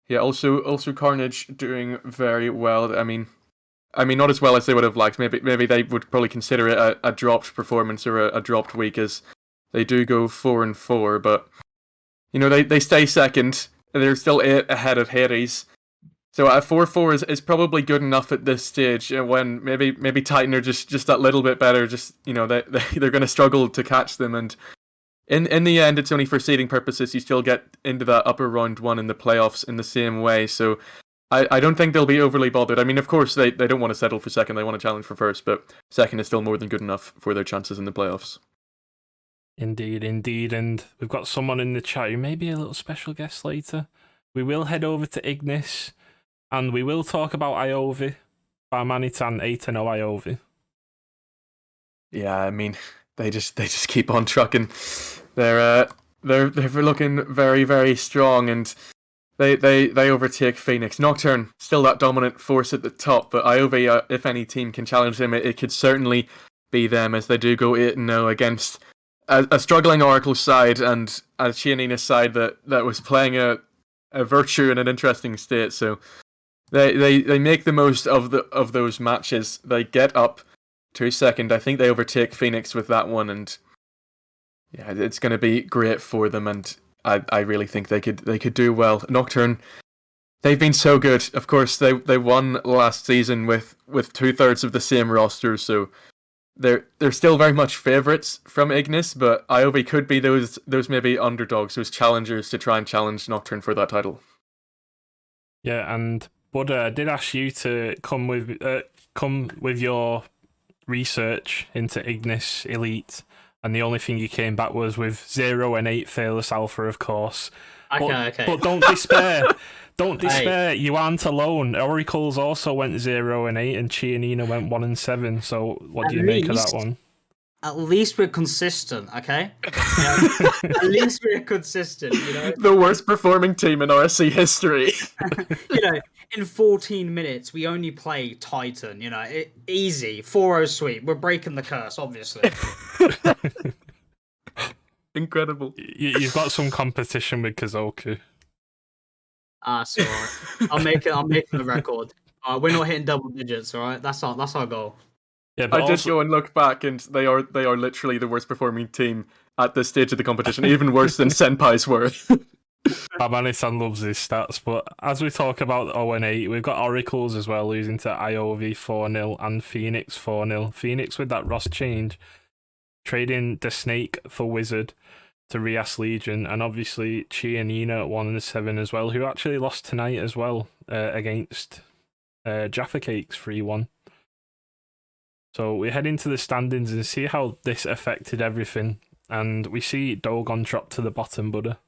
yeah, also Carnage doing very well. I mean, not as well as they would have liked. Maybe they would probably consider it a dropped performance or a dropped week, as they do go 4-4. But they stay second. They're still 8 ahead of Hades. So a 4-4 is probably good enough at this stage. When maybe Titan are just that little bit better. Just they're going to struggle to catch them, and in the end, it's only for seeding purposes. You still get into that upper round 1 in the playoffs in the same way. So I don't think they'll be overly bothered. I mean, of course, they don't want to settle for second. They want to challenge for first, but second is still more than good enough for their chances in the playoffs. Indeed. And we've got someone in the chat who may be a little special guest later. We will head over to Ignis, and we will talk about Iovi. Barmanitan 8-0 Iovi. Yeah, I mean, they just keep on trucking. They're looking very, very strong, and they overtake Phoenix. Nocturne still that dominant force at the top, but Iovi, if any team can challenge them, it could certainly be them, as they do go 8-0 against a struggling Oracle side and a Chianina side that was playing a Virtue in an interesting state. So they make the most of those matches. They get up to second. I think they overtake Phoenix with that one, and yeah, it's going to be great for them. And I really think they could do well. Nocturne, they've been so good. Of course, they won last season with 2/3 of the same roster, so they're still very much favourites from Ignis, but Iovi could be those maybe underdogs, those challengers to try and challenge Nocturne for that title. Yeah, and Buddha, I did ask you to come with your research into Ignis Elite, and the only thing you came back was with 0 and 8 Fearless Alpha, of course. Okay. But don't despair. Don't despair. Hey. You aren't alone. Oracles also went 0 and 8, and Chianina went 1 and 7. So what do you make of that one? At least we're consistent, okay? At least we're consistent, The worst performing team in RSC history. In 14 minutes, we only play Titan, easy, 4-0 sweep. We're breaking the curse, obviously. Incredible. You've got some competition with Kazoku. So I'll make the record. We're not hitting double digits, all right? That's our goal. Yeah, but I did go and look back, and they are literally the worst performing team at this stage of the competition, even worse than Senpai's were. Bamani-san loves his stats, but as we talk about 0-8, we've got Oracles as well, losing to Iov 4-0 and Phoenix 4-0. Phoenix with that Ross change, trading the Snake for Wizard to Rias Legion, and obviously Chianina at 1-7 as well, who actually lost tonight as well against Jaffa Cakes 3-1. So we head into the standings and see how this affected everything, and we see Dogon drop to the bottom, Buddha.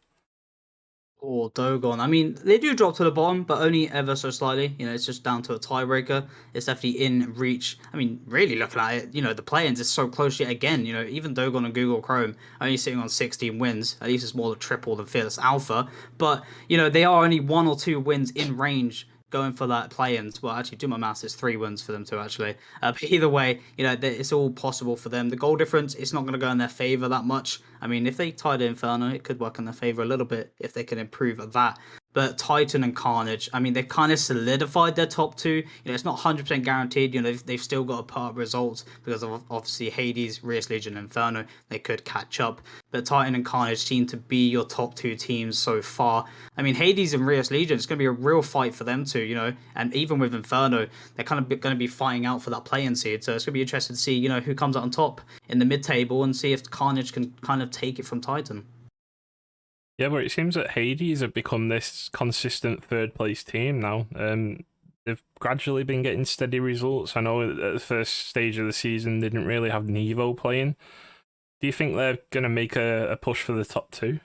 Or Dogon. I mean, they do drop to the bottom, but only ever so slightly. You know, it's just down to a tiebreaker. It's definitely in reach. I mean, really looking at it, you know, the play-ins is so close yet again. You know, even Dogon and Google Chrome only sitting on 16 wins. At least it's more than triple than Fearless Alpha. But, you know, they are only 1 or 2 wins in range going for that play-ins. Well, actually, do my maths, it's 3 wins for them too, actually. But either way, you know, it's all possible for them. The goal difference, it's not going to go in their favour that much. I mean, if they tied Inferno, it could work in their favour a little bit if they can improve at that. But Titan and Carnage, I mean, they've kind of solidified their top 2. You know, it's not 100% guaranteed. You know, they've still got to put up results because of obviously Hades, Rias Legion, and Inferno. They could catch up. But Titan and Carnage seem to be your top 2 teams so far. I mean, Hades and Rias Legion, it's going to be a real fight for them too, you know. And even with Inferno, they're kind of going to be fighting out for that play-in seed. So it's going to be interesting to see, you know, who comes out on top in the mid-table and see if Carnage can kind of take it from Titan. Yeah, but it seems that Hades have become this consistent third place team now. They've gradually been getting steady results. I know at the first stage of the season they didn't really have Nevo playing. Do you think they're going to make a push for the top 2?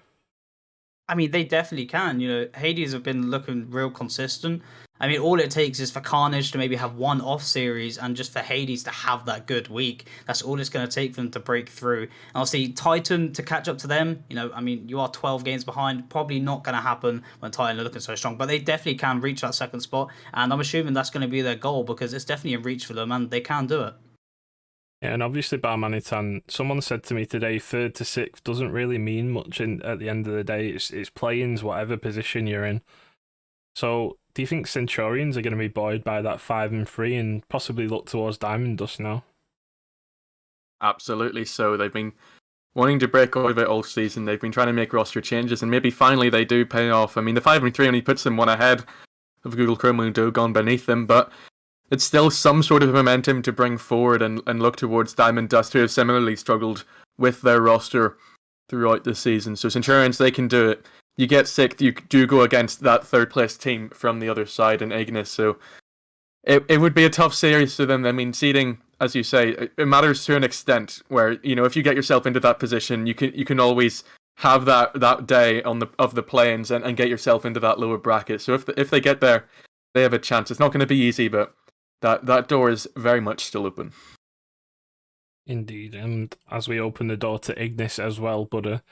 I mean, they definitely can. You know, Hades have been looking real consistent. I mean, all it takes is for Carnage to maybe have one off series and just for Hades to have that good week. That's all it's going to take for them to break through. And obviously, Titan to catch up to them, you know, I mean, you are 12 games behind. Probably not going to happen when Titan are looking so strong, but they definitely can reach that second spot. And I'm assuming that's going to be their goal because it's definitely in reach for them and they can do it. Yeah, and obviously Barmanitan, someone said to me today, 3rd to 6th doesn't really mean much at the end of the day. It's play-ins, whatever position you're in. So, do you think Centurions are going to be buoyed by that 5-3 and possibly look towards Diamond Dust now? Absolutely so. They've been wanting to break out of it all season. They've been trying to make roster changes, and maybe finally they do pay off. I mean, the 5-3 only puts them one ahead of Google Chrome and Dogon beneath them, but it's still some sort of momentum to bring forward and look towards Diamond Dust, who have similarly struggled with their roster throughout the season. So Centurions, they can do it. You get sick, you do go against that 3rd place team from the other side in Ignis, so it would be a tough series for them. I mean, seeding, as you say, it matters to an extent where, you know, if you get yourself into that position, you can always have that day of the play-ins and get yourself into that lower bracket. So if they get there, they have a chance. It's not going to be easy, but that door is very much still open. Indeed, and as we open the door to Ignis as well, Buddha,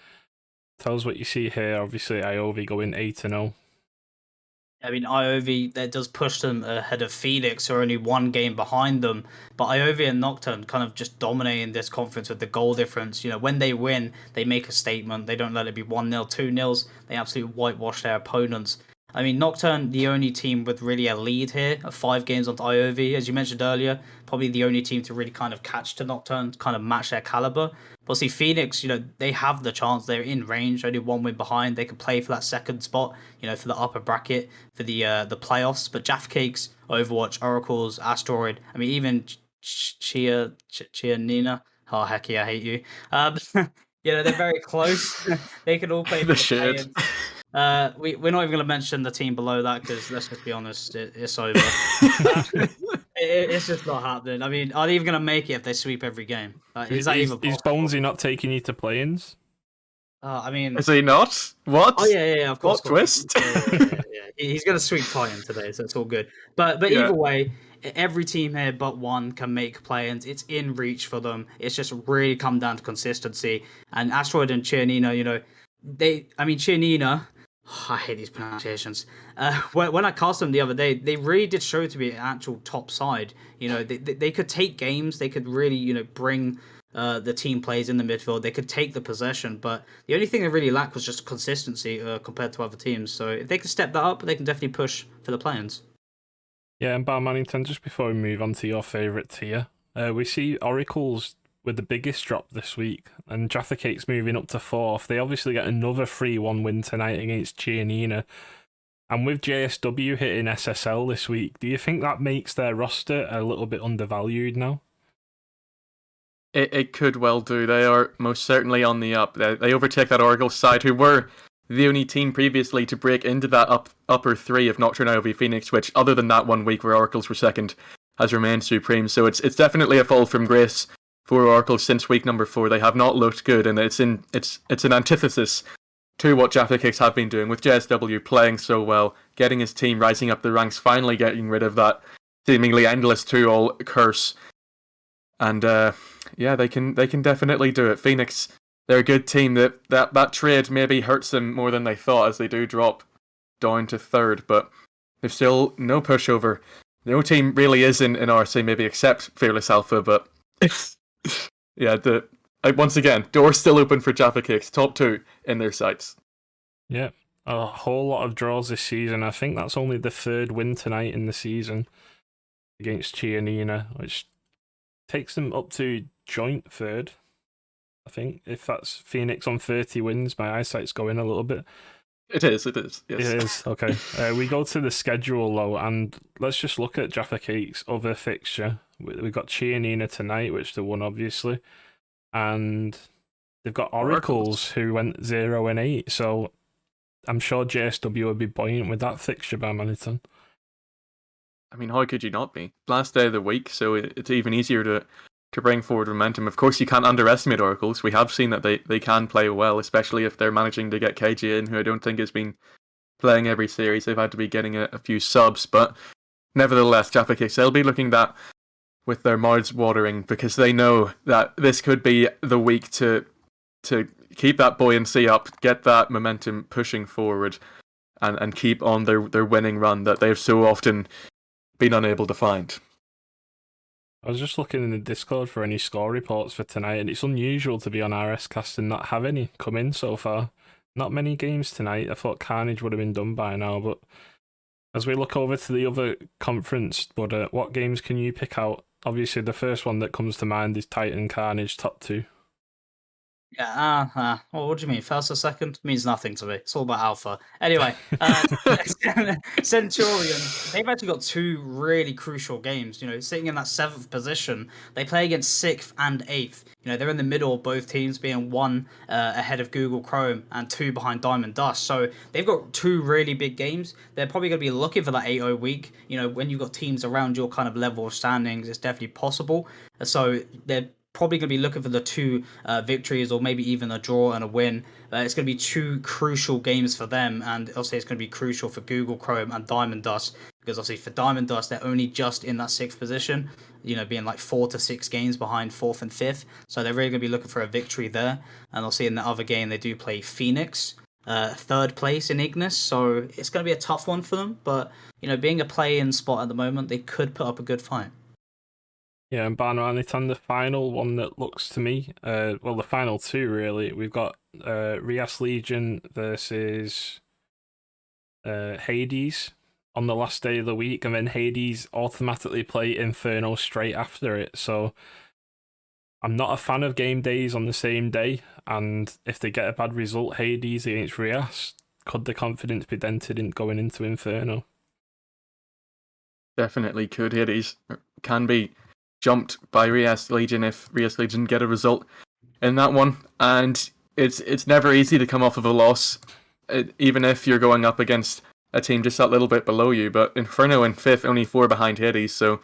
tell us what you see here. Obviously, Iovi going 8-0. I mean, Iovi, that does push them ahead of Felix, who are only 1 game behind them. But Iovi and Nocturne kind of just dominating this conference with the goal difference. You know, when they win, they make a statement. They don't let it be 1-0, 2-0. They absolutely whitewash their opponents. I mean, Nocturne, the only team with really a lead here of 5 games onto Iovi, as you mentioned earlier, probably the only team to really kind of catch to Nocturne, kind of match their caliber. But see, Phoenix, you know, they have the chance. They're in range, only 1 win behind. They can play for that second spot, you know, for the upper bracket, for the playoffs. But Jaffa Cakes, Overwatch, Oracles, Asteroid, I mean, even Chia Nina. Oh, heck yeah, I hate you. You know, they're very close. They can all play for The the shit. play-ins. We're not even going to mention the team below that because let's just be honest, it's over. It's just not happening. I mean, are they even going to make it if they sweep every game? Is that even Is possible? Bonesy not taking you to play-ins? I mean, Is he not? What? oh yeah, of course. What twist? Yeah. He's going to sweep Titan today, so it's all good. But Yeah. either way, every team here but one can make play-ins. It's in reach for them. It's just really come down to consistency. And Asteroid and Chianina, you know, Chianina. I hate these pronunciations. When I cast them the other day, they really did show to be an actual top side. You know, they could take games. They could really, you know, bring the team plays in the midfield. They could take the possession, but the only thing they really lacked was just consistency compared to other teams. So if they can step that up, they can definitely push for the play-ins. Yeah, and Barmannington, just before we move on to your favourite tier, we see Oracles with the biggest drop this week, and Jaffa Cake's moving up to 4th. They obviously get another 3-1 win tonight against Giannina. And with JSW hitting SSL this week, do you think that makes their roster a little bit undervalued now? It could well do. They are most certainly on the up. They overtake that Oracle side, who were the only team previously to break into that upper 3 of Nocturne v Phoenix, which, other than that 1 week where Oracles were second, has remained supreme. So it's definitely a fall from grace for Oracle since week number 4. They have not looked good, and it's an antithesis to what Jaffa Cakes have been doing, with JSW playing so well, getting his team rising up the ranks, finally getting rid of that seemingly endless 2-all curse. And yeah, they can definitely do it. Phoenix, they're a good team. That trade maybe hurts them more than they thought, as they do drop down to 3rd, but there's still no pushover. No team really is in RC, maybe except Fearless Alpha, but yeah, once again, door's still open for Jaffa Cakes, top 2 in their sights. Yeah, a whole lot of draws this season. I think that's only the 3rd win tonight in the season against Giannina, which takes them up to joint 3rd. I think if that's Phoenix on 30 wins, my eyesight's going a little bit. It is, yes. It is, okay. We go to the schedule, though, and let's just look at Jaffa Cake's other fixture. We've got Giannina tonight, which they won, obviously, and they've got Oracles, who went 0-8, so I'm sure JSW would be buoyant with that fixture by Maniton. I mean, how could you not be? Last day of the week, so it's even easier to bring forward momentum. Of course, you can't underestimate Oracles. We have seen that they can play well, especially if they're managing to get KG in, who I don't think has been playing every series. They've had to be getting a few subs, but nevertheless, Jaffa Cakes, they'll be looking that with their mouths watering, because they know that this could be the week to keep that buoyancy up, get that momentum pushing forward, and keep on their winning run that they've so often been unable to find. I was just looking in the Discord for any score reports for tonight, and it's unusual to be on RSCast and not have any come in so far. Not many games tonight. I thought Carnage would have been done by now, but as we look over to the other conference, what games can you pick out? Obviously, the first one that comes to mind is Titan Carnage top 2. Yeah, well, what do you mean? First or second? Means nothing to me. It's all about alpha. Anyway, Centurion, they've actually got 2 really crucial games. Sitting in that 7th position, they play against 6th and 8th. They're in the middle of both teams, being 1 ahead of Google Chrome and 2 behind Diamond Dust. So they've got 2 really big games. They're probably going to be looking for that 8-0 week. When you've got teams around your kind of level of standings, it's definitely possible. So they're probably going to be looking for the 2 victories, or maybe even a draw and a win. It's going to be 2 crucial games for them, and obviously it's going to be crucial for Google Chrome and Diamond Dust, because obviously for Diamond Dust, they're only just in that 6th position, being like 4 to 6 games behind 4th and 5th, so they're really going to be looking for a victory there. And obviously in the other game, they do play Phoenix, 3rd place in Ignis, so it's going to be a tough one for them, but being a play-in spot at the moment, they could put up a good fight. Yeah, and Barnanitan, the final one that looks to me, the final 2 really, we've got Rias Legion versus Hades on the last day of the week, and then Hades automatically play Inferno straight after it, so I'm not a fan of game days on the same day, and if they get a bad result, Hades against Rias, could the confidence be dented in going into Inferno? Definitely could. Hades can be jumped by Rias Legion if Rias Legion get a result in that one, and it's never easy to come off of a loss, even if you're going up against a team just that little bit below you. But Inferno in 5th, only 4 behind Hades, so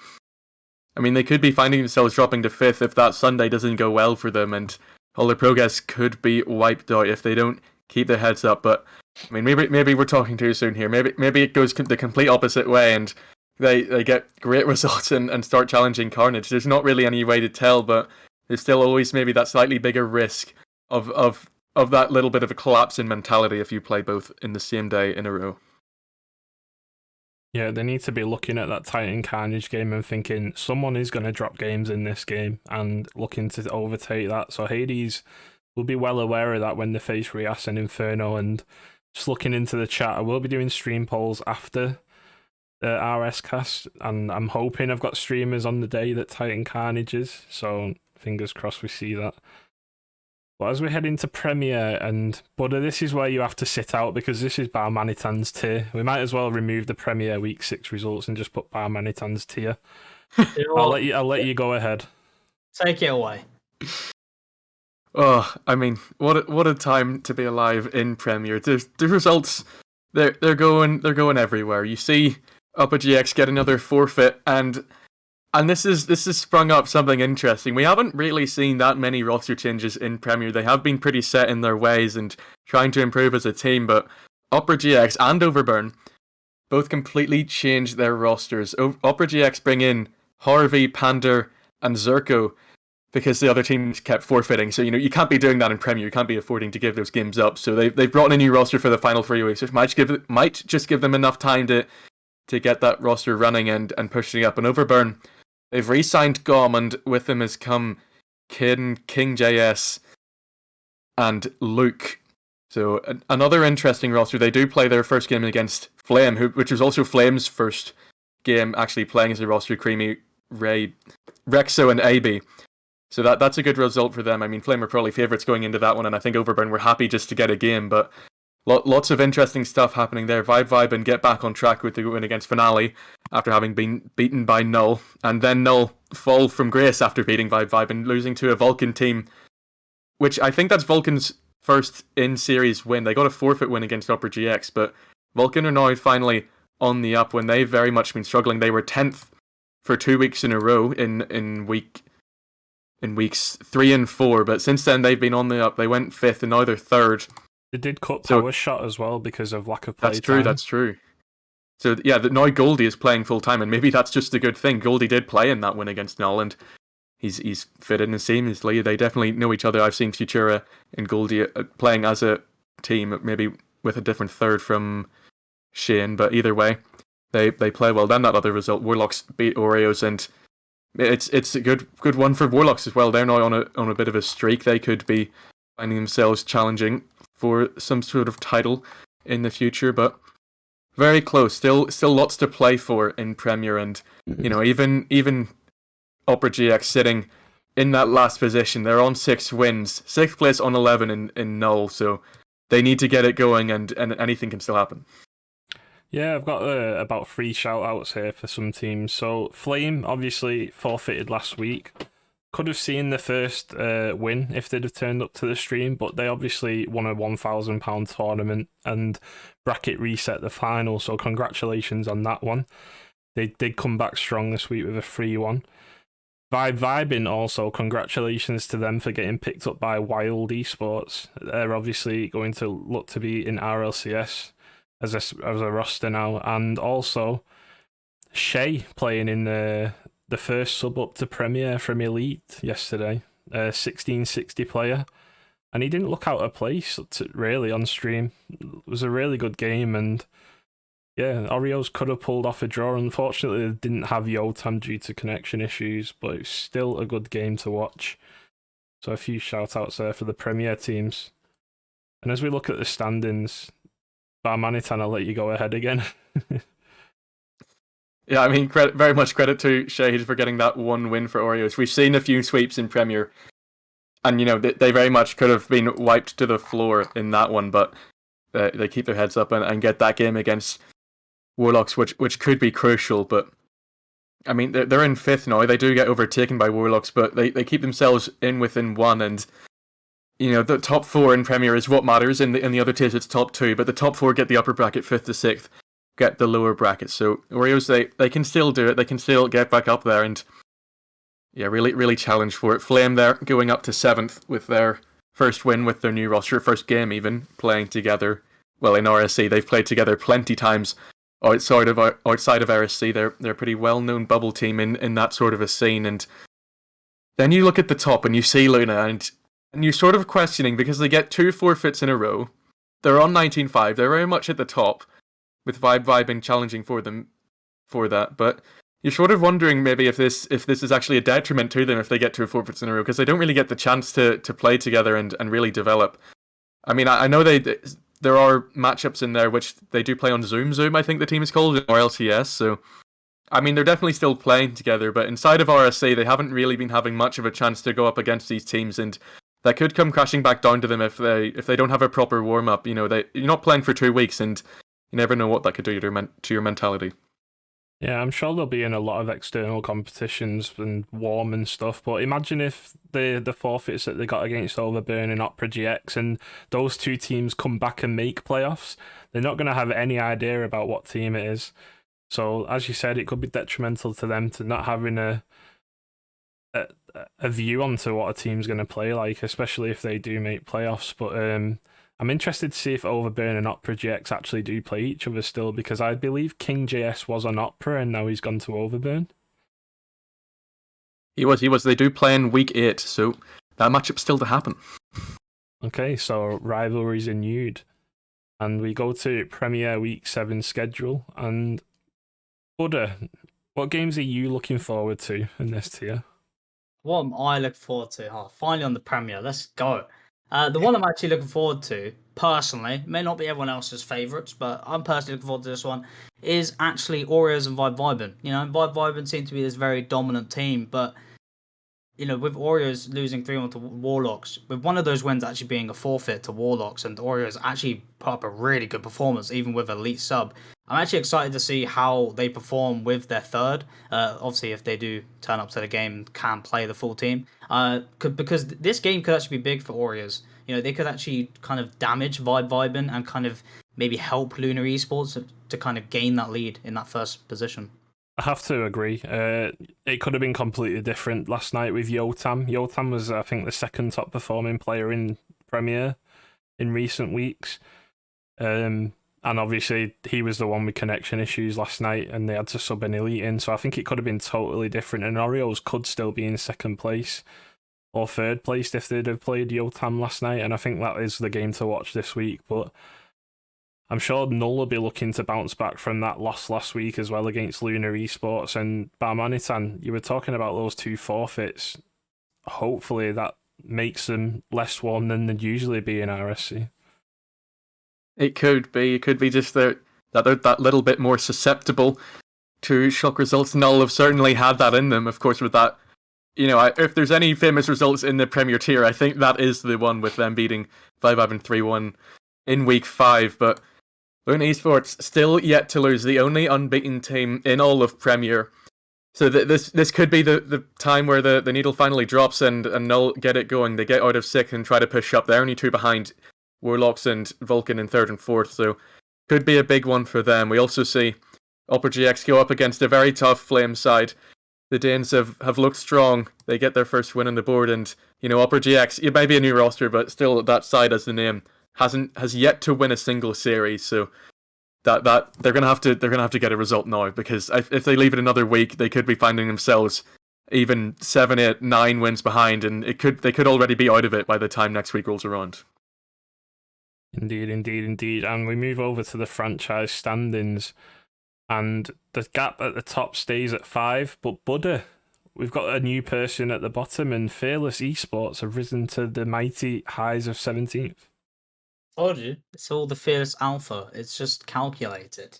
I mean they could be finding themselves dropping to 5th if that Sunday doesn't go well for them, and all their progress could be wiped out if they don't keep their heads up. But I mean, maybe we're talking too soon here. Maybe it goes the complete opposite way, and they get great results and start challenging Carnage. There's not really any way to tell, but there's still always maybe that slightly bigger risk of that little bit of a collapse in mentality if you play both in the same day in a row. Yeah, they need to be looking at that Titan Carnage game and thinking someone is going to drop games in this game and looking to overtake that. So Hades will be well aware of that when they face Rias and Inferno. And just looking into the chat, I will be doing stream polls after RSCast, and I'm hoping I've got streamers on the day that Titan Carnage is, so Fingers crossed we see that. But as we head into Premier, and Buddha, this is where you have to sit out because this is Bar Manitan's tier. We might as well remove the Premier Week 6 results and just put Bar Manitan's tier. You know what? I'll let you go ahead. Take it away. Oh, I mean, what a time to be alive in Premier. The results, they're going everywhere. You see Upper GX get another forfeit, and this has sprung up something interesting. We haven't really seen that many roster changes in Premier. They have been pretty set in their ways and trying to improve as a team, but Upper GX and Overburn both completely changed their rosters. Upper GX bring in Harvey, Pander, and Zerko because the other teams kept forfeiting. So, you can't be doing that in Premier. You can't be affording to give those games up. So they've brought in a new roster for the final 3 weeks, which might just give them enough time to get that roster running and pushing up. And Overburn, they've re-signed Gom, and with them has come King JS, and Luke. So another interesting roster. They do play their first game against Flame, which was also Flame's first game actually playing as a roster. Creamy, Ray, Rexo, and AB. So that's a good result for them. I mean, Flame are probably favourites going into that one, and I think Overburn were happy just to get a game, but lots of interesting stuff happening there. Vibe and get back on track with the win against Finale after having been beaten by Null, and then Null fall from grace after beating Vibe and losing to a Vulcan team, which I think that's Vulcan's first in-series win. They got a forfeit win against Upper GX, but Vulcan are now finally on the up when they've very much been struggling. They were 10th for 2 weeks in a row in weeks 3 and 4, but since then they've been on the up. They went 5th and now they're 3rd. They did cut Power Shot as well because of lack of play That's true. So yeah, now Goldie is playing full time, and maybe that's just a good thing. Goldie did play in that win against Null, and he's fit in seamlessly. They definitely know each other. I've seen Futura and Goldie playing as a team, maybe with a different third from Shane, but either way, they play well. Then that other result, Warlocks beat Oreos, and it's a good one for Warlocks as well. They're now on a bit of a streak. They could be finding themselves challenging for some sort of title in the future, but very close. Still lots to play for in Premier, and even Upper GX sitting in that last position. They're on 6 wins, 6th place on 11 in Null, so they need to get it going, and anything can still happen. Yeah, I've got about 3 shout-outs here for some teams. So Flame obviously forfeited last week. Could have seen the first win if they'd have turned up to the stream, but they obviously won a £1,000 tournament and bracket reset the final, so congratulations on that one. They did come back strong this week with a 3-1. Vibing also, congratulations to them for getting picked up by Wild Esports. They're obviously going to look to be in RLCS as a roster now, and also Shay playing in the first sub up to Premier from Elite yesterday, 1660 player, and he didn't look out of place really on stream. It was a really good game, and yeah, Oreos could have pulled off a draw. Unfortunately, they didn't have Yotam due to connection issues, but it's still a good game to watch. So a few shout outs there for the Premier teams. And as we look at the standings, Barmanitan, I'll let you go ahead again. Yeah, I mean, very much credit to Shade for getting that one win for Oreos. We've seen a few sweeps in Premier, and they very much could have been wiped to the floor in that one, but they keep their heads up and get that game against Warlocks, which could be crucial. But I mean, they're in 5th now. They do get overtaken by Warlocks, but they keep themselves within 1, and the top 4 in Premier is what matters. In the other tiers, it's top 2, but the top 4 get the upper bracket, 5th to 6th. Get the lower bracket. So Oreos, they can still do it. They can still get back up there, and yeah, really, really challenge for it. Flame there going up to 7th with their first win with their new roster, first game even playing together. Well, in RSC, they've played together plenty times outside of RSC. They're a pretty well-known bubble team in that sort of a scene. And then you look at the top and you see Luna, and you're sort of questioning because they get 2 forfeits in a row. They're on 19-5. They're very much at the top, with Vibe and challenging for them for that, but you're sort of wondering maybe if this is actually a detriment to them if they get 2 forfeits in a row, because they don't really get the chance to play together and really develop. I mean, I know there are matchups in there which they do play on Zoom, I think the team is called, or LCS, so I mean, they're definitely still playing together, but inside of RSC, they haven't really been having much of a chance to go up against these teams, and that could come crashing back down to them if they don't have a proper warm up. You're not playing for 2 weeks, and you never know what that could do to your mentality. Yeah, I'm sure they'll be in a lot of external competitions and warm and stuff, but imagine if the forfeits that they got against Overburn and Opera GX and those two teams come back and make playoffs, they're not going to have any idea about what team it is. So, as you said, it could be detrimental to them to not having a view onto what a team's going to play like, especially if they do make playoffs. But I'm interested to see if Overburn and Opera GX actually do play each other still, because I believe King JS was on Opera and now he's gone to Overburn. He was. They do play in week 8, so that matchup's still to happen. Okay, so rivalries renewed. And we go to Premier Week 7 schedule. And Buddha, what games are you looking forward to in this tier? What am I looking forward to? Oh, finally on the Premier. Let's go. The one I'm actually looking forward to, personally, may not be everyone else's favourites, but I'm personally looking forward to this one, is actually Oreos and Vibe Vibin. Vibe Vibin seem to be this very dominant team, but with Oreos losing 3-1 to Warlocks, with one of those wins actually being a forfeit to Warlocks, and Oreos actually put up a really good performance, even with Elite Sub. I'm actually excited to see how they perform with their third. Obviously, if they do turn up to the game and can play the full team. Because this game could actually be big for Oreos. They could actually kind of damage Vibe Vibin and kind of maybe help Lunar Esports to kind of gain that lead in that first position. I have to agree. It could have been completely different last night with Yotam. Yotam was, I think, the second top performing player in Premier in recent weeks. And obviously, he was the one with connection issues last night, and they had to sub an Elite in. So I think it could have been totally different. And Oreos could still be in second place or third place if they'd have played Yotam last night. And I think that is the game to watch this week. But I'm sure Null will be looking to bounce back from that loss last week as well against Lunar Esports. And Barmanitan, you were talking about those two forfeits. Hopefully that makes them less warm than they'd usually be in RSC. It could be just that they're that little bit more susceptible to shock results. Null have certainly had that in them, of course, with that. If there's any famous results in the Premier tier, I think that is the one with them beating 5-5 and 3-1 in week 5. But Luna Esports still yet to lose, the only unbeaten team in all of Premier. So this could be the time where the needle finally drops and Null get it going. They get out of 6th and try to push up. They're only 2 behind Warlocks and Vulcan in 3rd and 4th, so could be a big one for them. We also see Opera GX go up against a very tough Flame side. The Danes have looked strong. They get their first win on the board, and Opera GX, it might be a new roster, but still that side as the name has yet to win a single series. So that they're gonna have to get a result now, because if they leave it another week, they could be finding themselves even 7, 8, 9 wins behind, and they could already be out of it by the time next week rolls around. Indeed. And we move over to the franchise standings, and the gap at the top stays at 5. But Buddha, we've got a new person at the bottom, and Fearless Esports have risen to the mighty highs of 17th. Told you, it's all the Fearless Alpha. It's just calculated,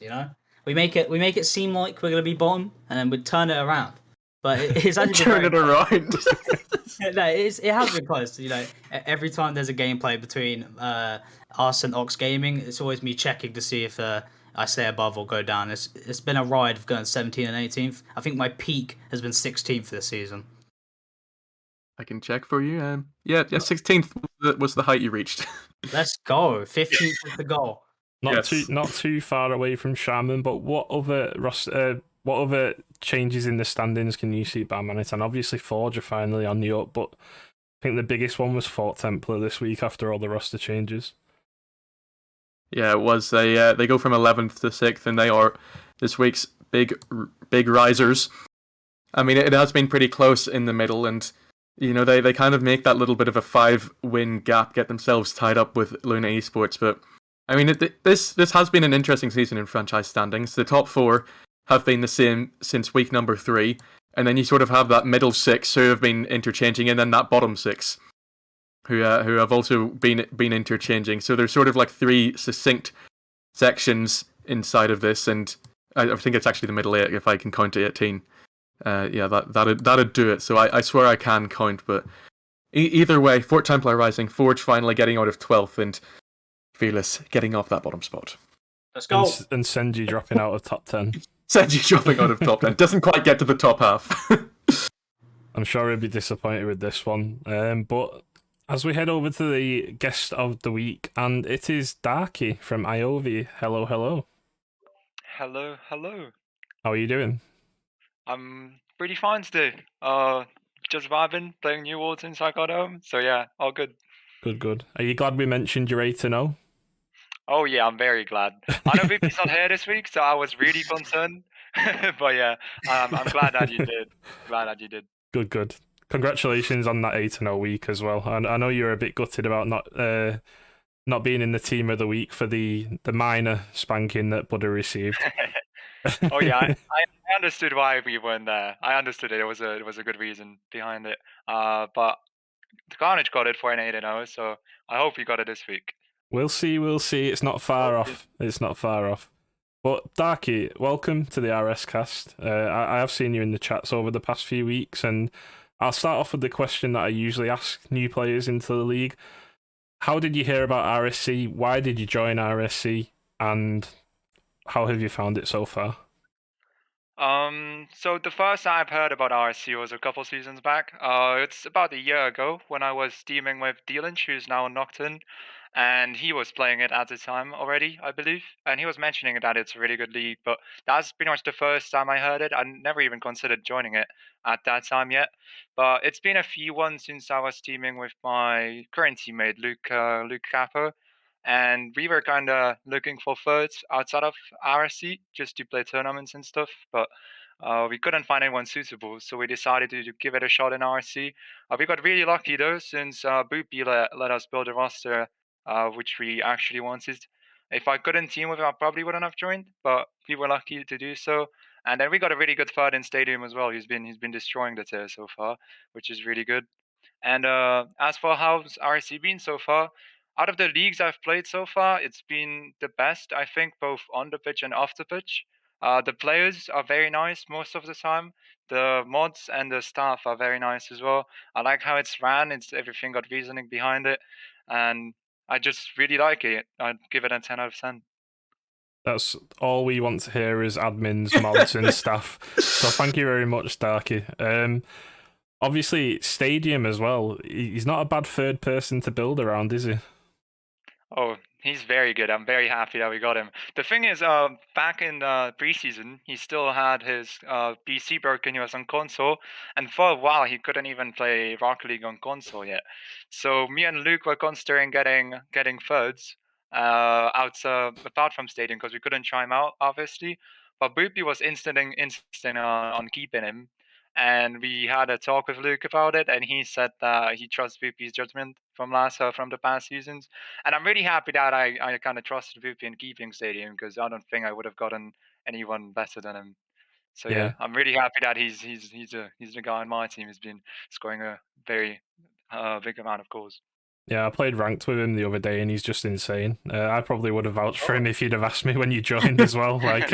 We make it seem like we're gonna be bottom, and then we turn it around. But it's actually turn it around. No, it has been close. Every time there's a gameplay between us and Ox Gaming, it's always me checking to see if I stay above or go down. It's been a ride of going 17th and 18th. I think my peak has been 16th this season. I can check for you. Yeah, 16th was the height you reached. Let's go. 15th is the goal. Not too far away from Shaman, but what other changes in the standings can you see, Barmanit? And obviously Forge are finally on the up, but I think the biggest one was Fort Templar this week after all the roster changes. Yeah, it was. They go from 11th to 6th, and they are this week's big risers. I mean, it has been pretty close in the middle, and they kind of make that little bit of a 5-win gap, get themselves tied up with Luna Esports. But I mean, this has been an interesting season in franchise standings. The top 4 have been the same since week number 3, and then you sort of have that middle 6 who have been interchanging, and then that bottom 6 who have also been interchanging. So there's sort of like 3 succinct sections inside of this, and I think it's actually the middle 8 if I can count to 18. Yeah, that'd do it. So I swear I can count, but either way, Fort Templar Rising, Forge finally getting out of 12th, and Fearless getting off that bottom spot. Let's go. And Senji dropping out of top 10. Senji dropping out of top 10. Doesn't quite get to the top half. I'm sure he'll be disappointed with this one. But as we head over to the guest of the week, and it is Darkie from Iovi. Hello, hello. Hello, hello. How are you doing? I'm pretty fine today. Just vibing, playing New World since I got home. So yeah, all good. Good, good. Are you glad we mentioned your 8-0? Oh yeah, I'm very glad. I know VP's not here this week, so I was really concerned. But yeah, I'm glad that you did. Glad that you did. Good, good. Congratulations on that 8-0 week as well. I know you're a bit gutted about not being in the team of the week for the minor spanking that Buddha received. Oh yeah, I understood why we weren't there. I understood it. It was a good reason behind it. But the Carnage got it for an 8-0, so I hope he got it this week. We'll see, we'll see. It's not far off. It's not far off. But Darkie, welcome to the RSCast. I have seen you in the chats over the past few weeks, and I'll start off with the question that I usually ask new players into the league. How did you hear about RSC? Why did you join RSC? And how have you found it so far? So the first time I've heard about RSC was a couple seasons back. It's about a year ago when I was teaming with Dylan, who's now on Nocturne, and he was playing it at the time already, I believe. And he was mentioning that it's a really good league, but that's pretty much the first time I heard it. I never even considered joining it at that time yet. But it's been a few ones since I was teaming with my current teammate, Luke Capo. And we were kind of looking for thirds outside of RSC just to play tournaments and stuff, but we couldn't find anyone suitable, so we decided to give it a shot in RSC. We got really lucky though, since Boopy let us build a roster, which we actually wanted. If I couldn't team with him, I probably wouldn't have joined, but we were lucky to do so. And then we got a really good third in Stadium as well. He's been destroying the tier so far, which is really good. And as for how's RSC been so far, out of the leagues I've played so far, it's been the best, I think, both on the pitch and off the pitch. The players are very nice most of the time. The mods and the staff are very nice as well. I like how it's ran. It's everything got reasoning behind it, and I just really like it. I'd give it a 10 out of 10. That's all we want to hear is admins, mods, and staff. So thank you very much, Darkie. Obviously, Stadium as well. He's not a bad third person to build around, is he? Oh, he's very good. I'm very happy that we got him. The thing is, back in preseason, he still had his PC broken. He was on console, and for a while he couldn't even play Rocket League on console yet. So me and Luke were considering getting thirds apart from Stadium because we couldn't try him out, obviously. But Boopy was insisting on keeping him. And we had a talk with Luke about it, and he said that he trusts Boopy's judgment from the past seasons. And I'm really happy that I kind of trusted Vupi in keeping Stadium because I don't think I would have gotten anyone better than him. So yeah, I'm really happy that he's the guy on my team who's been scoring a very big amount of goals. Yeah, I played ranked with him the other day, and he's just insane. I probably would have vouched for him if you'd have asked me when you joined as well. Like,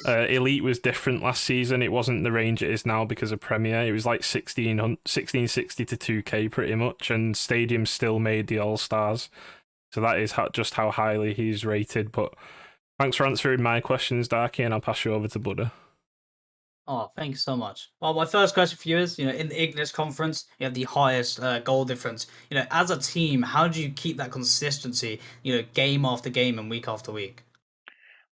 Elite was different last season. It wasn't the range it is now because of Premier. It was like 1660 to 2K pretty much, and Stadium still made the All-Stars. So that is just how highly he's rated. But thanks for answering my questions, Darkie, and I'll pass you over to Buddha. Oh, thanks so much. Well, my first question for you is, in the Ignis conference, you have the highest goal difference. As a team, how do you keep that consistency, game after game and week after week?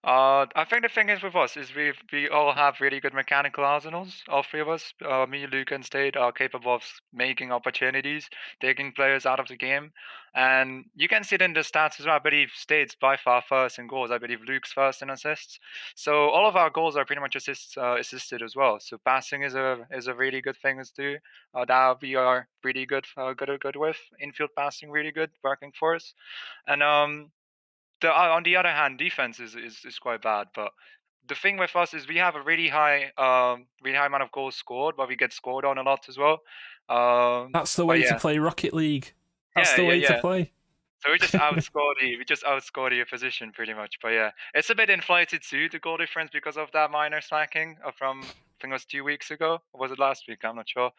I think the thing is with us is we all have really good mechanical arsenals. All three of us, me, Luke, and State, are capable of making opportunities, taking players out of the game, and you can see it in the stats as well. I believe State's by far first in goals. I believe Luke's first in assists. So all of our goals are pretty much assisted as well. So passing is a really good thing to do. That we are really good with infield passing, really good working for us, and on the other hand, defense is quite bad. But the thing with us is we have a really high amount of goals scored, but we get scored on a lot as well. That's the way to play Rocket League. That's the way to play. So we just outscored the opposition pretty much. But yeah, it's a bit inflated too, the goal difference, because of that minor slacking from, I think it was 2 weeks ago. Or was it last week? I'm not sure.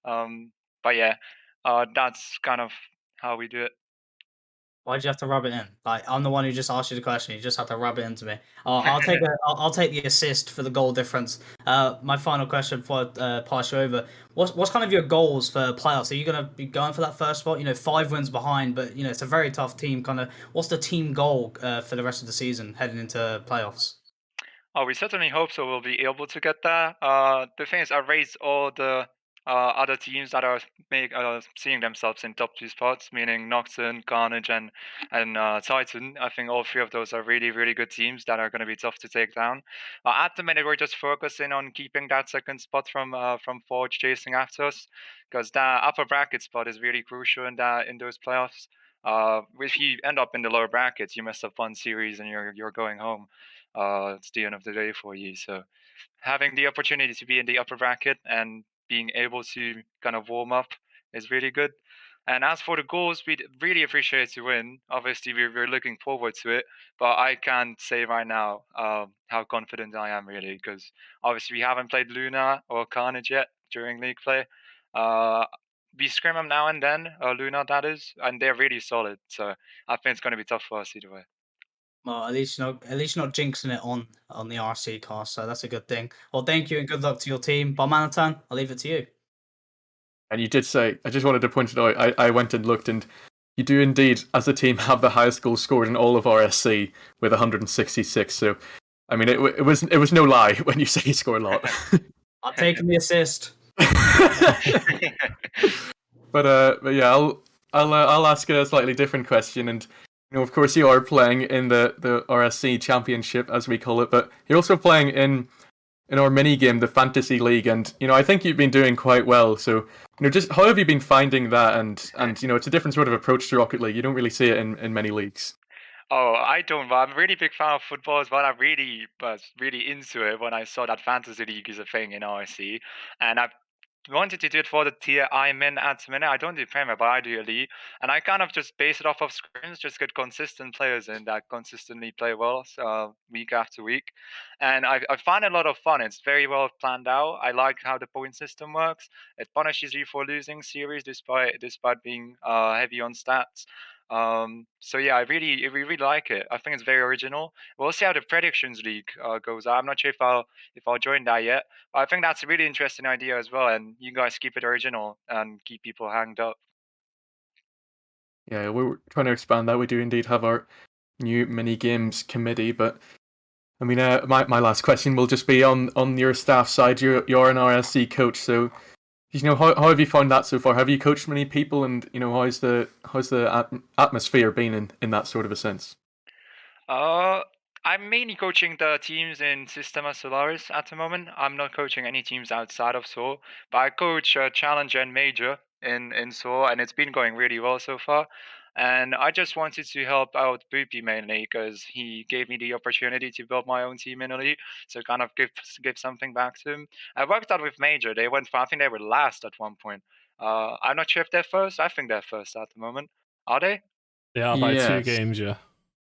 But yeah, that's kind of how we do it. Why'd you have to rub it in? Like, I'm the one who just asked you the question. You just have to rub it into me. I'll take the assist for the goal difference. My final question before I pass you over. What's kind of your goals for playoffs? Are you gonna be going for that first spot? 5 wins behind, but it's a very tough team. Kind of, what's the team goal for the rest of the season heading into playoffs? Oh, we certainly hope so. We'll be able to get there. The thing is, I raised all the other teams that are seeing themselves in top two spots, meaning Nocturne, Carnage, and Titan. I think all three of those are really, really good teams that are going to be tough to take down. At the minute, we're just focusing on keeping that second spot from Forge chasing after us, because that upper bracket spot is really crucial in those playoffs. If you end up in the lower brackets, you mess up one series and you're going home. It's the end of the day for you. So having the opportunity to be in the upper bracket and being able to kind of warm up is really good. And as for the goals, we'd really appreciate to win. Obviously, we're looking forward to it, but I can't say right now how confident I am really, because obviously we haven't played Luna or Carnage yet during league play. Uh, we scrim them now and then, Luna that is, and they're really solid. So I think it's going to be tough for us either way. Well, at least you're not jinxing it on the RC cast, so that's a good thing. Well, thank you and good luck to your team. Balmanitan, I'll leave it to you. And you did say, I just wanted to point it out, I went and looked, and you do indeed, as a team, have the highest goal scored in all of RSC with 166. So, I mean, it was no lie when you say you score a lot. I've taken the assist. But yeah, I'll ask a slightly different question, and of course, you are playing in the RSC Championship, as we call it, but you're also playing in our mini game, the Fantasy League, and I think you've been doing quite well. So just how have you been finding that? And it's a different sort of approach to Rocket League. You don't really see it in many leagues. Oh, I don't. But I'm a really big fan of football as well. I really was really into it when I saw that fantasy league is a thing in RC, and I've wanted to do it for the tier I'm in at the minute. I don't do Premier, but I do Elite, and I kind of just base it off of scrims, just get consistent players in that consistently play well week after week, and I find it a lot of fun. It's very well planned out. I like how the point system works. It punishes you for losing series despite being heavy on stats. So yeah, we really like it. I think it's very original. We'll see how the predictions league goes. I'm not sure if I'll join that yet. But I think that's a really interesting idea as well. And you guys keep it original and keep people hanged up. Yeah, we're trying to expand that. We do indeed have our new mini games committee, but I mean, my last question will just be on your staff side. You're an RSC coach, so how have you found that so far? Have you coached many people, and how's the atmosphere been in that sort of a sense? Uh, I'm mainly coaching the teams in Sistema Solaris at the moment. I'm not coaching any teams outside of Seoul, but I coach Challenger and Major in Seoul, and it's been going really well so far. And I just wanted to help out Boopy mainly because he gave me the opportunity to build my own team in Elite, so kind of give something back to him. I worked out with Major. They went, I think they were last at one point. I'm not sure if they're first. I think they're first at the moment. Are they? They are by 2 Yes, games, yeah.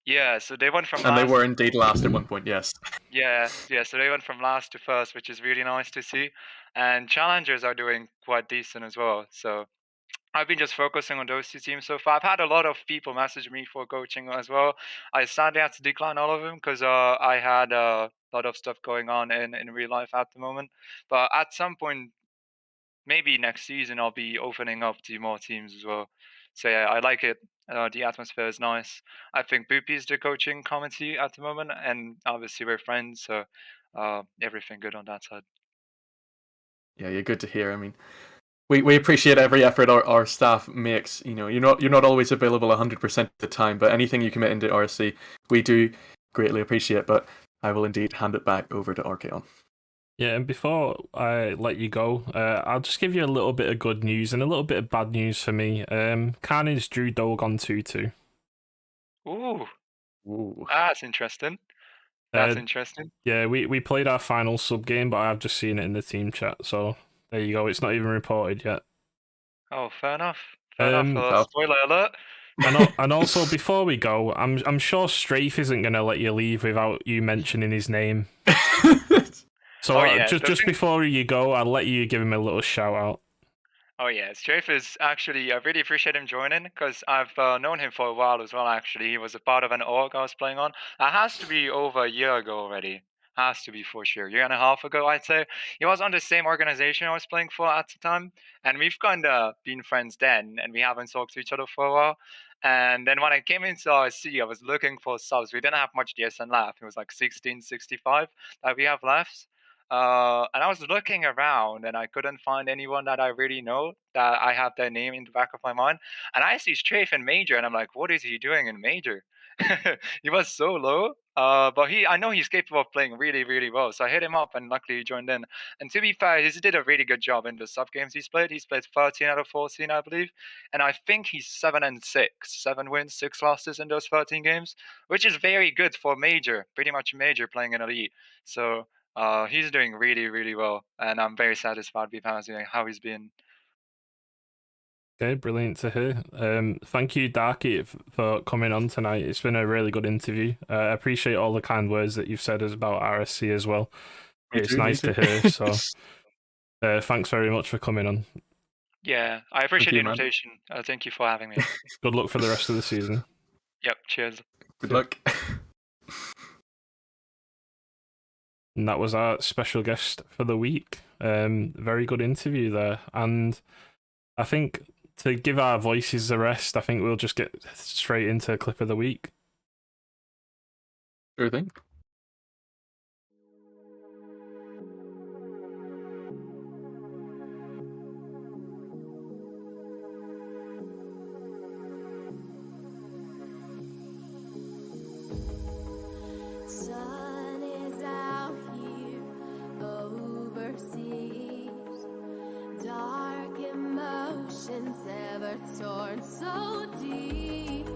Yeah, so they went from and they last. were indeed last at one point. Yes. Yeah, yeah. So they went from last to first, which is really nice to see. And challengers are doing quite decent as well. So I've been just focusing on those two teams so far. I've had a lot of people message me for coaching as well. I sadly had to decline all of them because I had a lot of stuff going on in real life at the moment. But at some point, maybe next season, I'll be opening up to more teams as well. So yeah, I like it. The atmosphere is nice. I think Boopy is the coaching committee at the moment, and obviously we're friends, so everything good on that side. Yeah, you're good to hear. I mean, we appreciate every effort our staff makes. You're not always available 100% of the time, but anything you commit into RSC, we do greatly appreciate. But I will indeed hand it back over to Archeon. Yeah, and before I let you go, I'll just give you a little bit of good news and a little bit of bad news for me. Carnage drew Dogon 2-2. Ooh, Ooh. that's interesting. That's Uh, interesting. yeah, we played our final sub game, but I've just seen it in the team chat, so there you go. It's not even reported yet. Oh, fair enough. Fair enough. Um, Tough. Spoiler alert. And also, before we go, I'm sure Strafe isn't going to let you leave without you mentioning his name. So Oh, yeah, just before you go, I'll let you give him a little shout out. Oh yeah, Strafe is actually, I really appreciate him joining because I've known him for a while as well. Actually, he was a part of an org I was playing on. That has to be over a year ago already. Has to be for sure. Year and a half ago, I'd say. He was on the same organization I was playing for at the time, and we've kind of been friends then, and we haven't talked to each other for a while. And then when I came into RSC, I was looking for subs. We didn't have much DSN left. It was like 1665 that we have left. And I was looking around and I couldn't find anyone that I really know that I have their name in the back of my mind. And I see Strafe in Major and I'm like, what is he doing in Major? He was so low. But I know he's capable of playing really, really well. So I hit him up and luckily he joined in. And to be fair, he did a really good job in the sub games he's played. He's played 13 out of 14, I believe. And I think he's 7-6, 7 wins, 6 losses in those 13 games, which is very good for Major, pretty much Major playing in Elite. So he's doing really, really well, and I'm very satisfied with how he's been. Okay, brilliant to hear. Thank you, Darkie, for coming on tonight. It's been a really good interview. I appreciate all the kind words that you've said about RSC as well. It's nice to hear. So, thanks very much for coming on. Yeah, I appreciate the you, man. invitation. Thank you for having me. Good luck for the rest of the season. Yep, cheers. Good luck. And that was our special guest for the week. Very good interview there. And I think to give our voices a rest, I think we'll just get straight into clip of the week. Sure thing. Sun is out here overseas. Dark emotions ever torn so deep.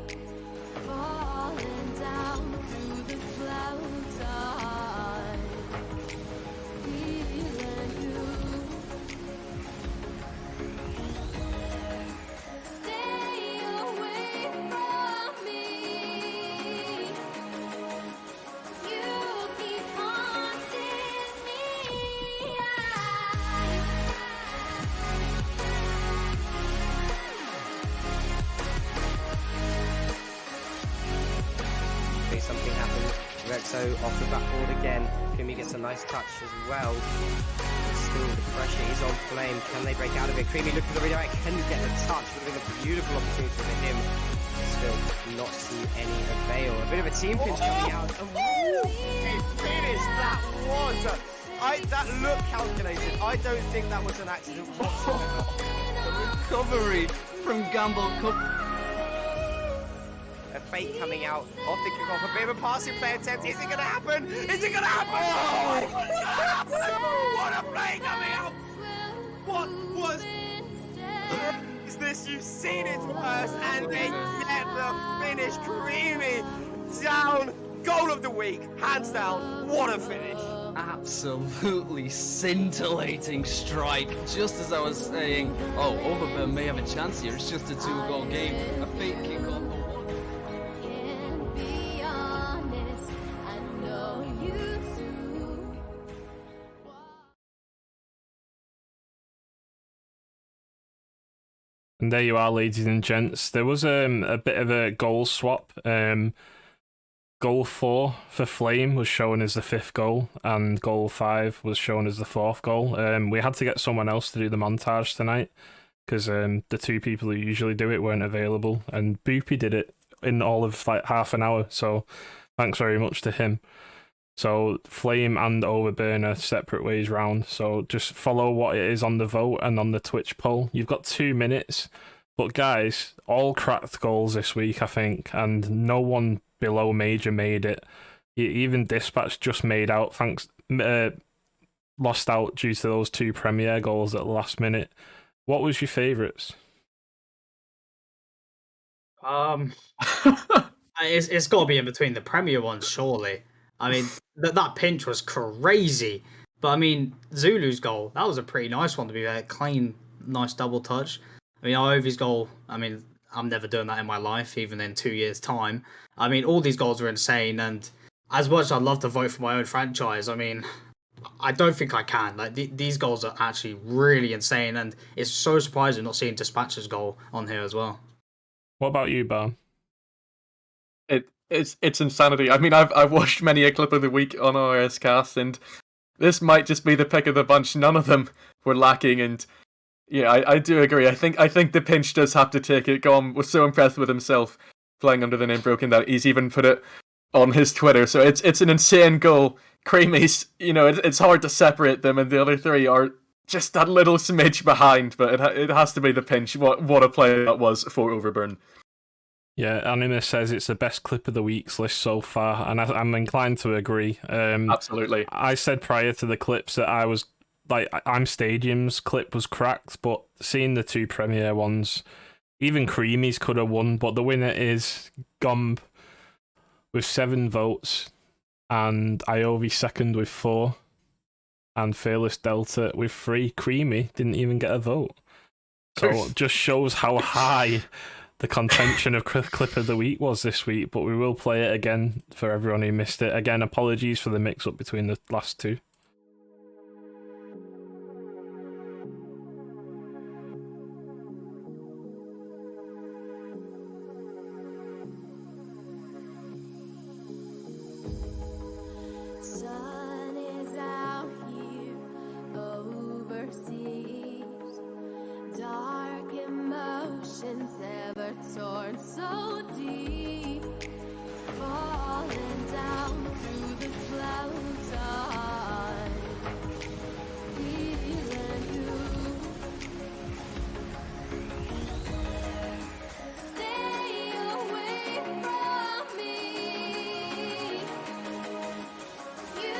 Falling down through the clouds. I'm feeling you. Stay away from me. You keep haunting me. Something happened. Rexo off the backboard again. Creamy gets a nice touch as well. Still the pressure is on Flame. Can they break out of it? Creamy looking for the redirect. Can you get the touch? Would have been a beautiful opportunity for him. Still not see any avail. A bit of a team pinch coming out. And he finished. That was that looked calculated. I don't think that was an accident whatsoever. The recovery from Gamble Cup. A fake coming out off the kickoff. A bit of a passing play attempt. Is it going to happen? Is it going to happen? Oh, what's going to happen? What a play coming out! What was this? You've seen it first, and they get the finish. Creamy down. Goal of the week, hands down. What a finish! Absolutely scintillating strike. Just as I was saying, oh, Overburn may have a chance here. It's just a 2-goal game. A fake kickoff. Can't be honest, I know you do. And there you are, ladies and gents. There was a bit of a goal swap. Goal 4 for Flame was shown as the 5th goal, and goal 5 was shown as the 4th goal. We had to get someone else to do the montage tonight because the 2 people who usually do it weren't available, and Boopy did it in all of like half an hour. So thanks very much to him. So Flame and Overburn are separate ways round. So just follow what it is on the vote and on the Twitch poll. You've got 2 minutes. But guys, all cracked goals this week, I think, and no one below Major made it. Even Dispatch just made out, lost out due to those 2 Premier goals at the last minute. What was your favourites? It's got to be in between the Premier ones, surely. I mean, that pinch was crazy. But I mean, Zulu's goal, that was a pretty nice one to be a clean, nice double touch. I mean, Iovi's goal, I mean, I'm never doing that in my life, even in 2 years' time. I mean, all these goals are insane, and as much as I'd love to vote for my own franchise, I mean, I don't think I can. Like these goals are actually really insane, and it's so surprising not seeing Dispatcher's goal on here as well. What about you, Bar? It's insanity. I mean, I've watched many a clip of the week on RSCast, and this might just be the pick of the bunch. None of them were lacking, and yeah, I do agree. I think the pinch does have to take it. Gom was so impressed with himself playing under the name Broken that he's even put it on his Twitter. So it's an insane goal. Creamy's, it's hard to separate them, and the other three are just that little smidge behind. But it has to be the pinch. What a play that was for Overburn. Yeah, Anima says it's the best clip of the week's list so far, and I'm inclined to agree. Absolutely. I said prior to the clips that I was like, I'm Stadium's clip was cracked, but seeing the two premiere ones, even Creamy's could have won, but the winner is Gomb with 7 votes, and Iovi second with 4, and Fearless Delta with 3. Creamy didn't even get a vote. So it just shows how high the contention of clip of the week was this week, but we will play it again for everyone who missed it. Again, apologies for the mix-up between the last two. Sun is out here overseas. Dark emotions ever torn so deep. Falling down through the clouds. I'm feeling you. Stay away from me. You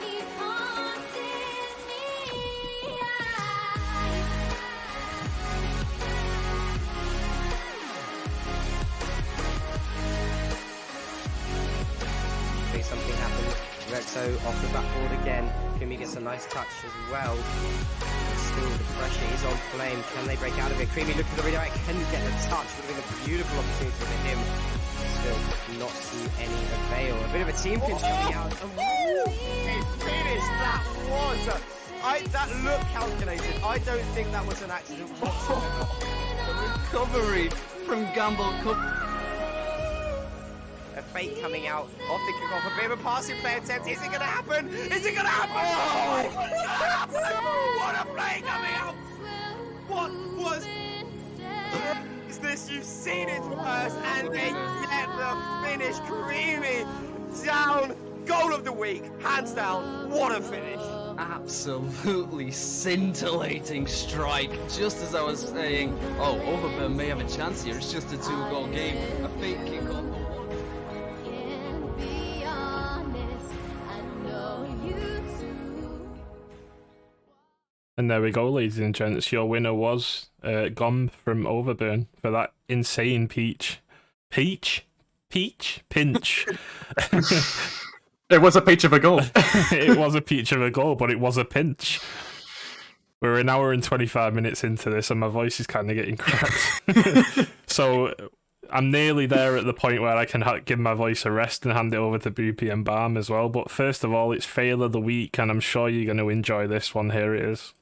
keep haunting me. Something happened. Rexo off the backboard again. Kumi gets a nice touch as well. Still the pressure is on Flame. Can they break out of it? Creamy look for the redirect. Can get the touch? Would have been a beautiful opportunity for him. Still not to any avail. A bit of a team pinch coming out. It finished. That was that looked calculated. I don't think that was an accident whatsoever. The recovery from Gamble Cup. A fake coming out off the kickoff. A bit of a passing play attempt. Is it going to happen? Is it going to happen? Oh, it's going to happen! What a play coming out! What was is this? You've seen it first, and they get the finish. Creamy down. Goal of the week, hands down. What a finish! Absolutely scintillating strike. Just as I was saying, oh, Overburn may have a chance here. It's just a 2-goal game. A fake kickoff. Can't be honest, I know you too. And there we go, ladies and gents. Your winner was Gomb from Overburn for that insane pinch. It was a peach of a goal. It was a peach of a goal, but it was a pinch. We're an hour and 25 minutes into this, and my voice is kind of getting cracked. So I'm nearly there at the point where I can give my voice a rest and hand it over to Boopy and Balm as well. But first of all, it's Fail of the Week, and I'm sure you're going to enjoy this one. Here it is.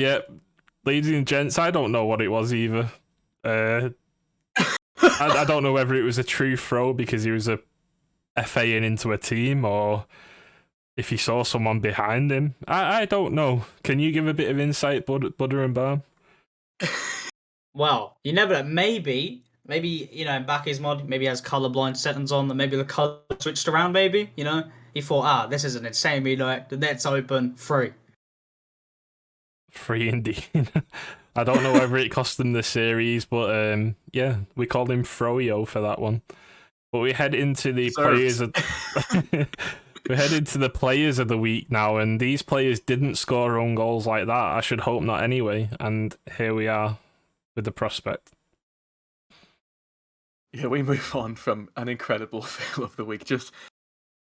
Yeah, ladies and gents, I don't know what it was either. I don't know whether it was a true throw because he was a FAing into a team or if he saw someone behind him. I don't know. Can you give a bit of insight, Butter and Balm? Well, you never know. Maybe, in back his mod, maybe he has colorblind settings on, that maybe the color switched around, maybe, He thought, this is an insane redirect, the net's open, free. Free indeed. I don't know whether it cost them the series, but yeah, we called him Froyo for that one. But we head into the players of we head into the players of the week now, and these players didn't score own goals like that. I should hope not anyway. And here we are with the prospect. Yeah, we move on from an incredible fail of the week. Just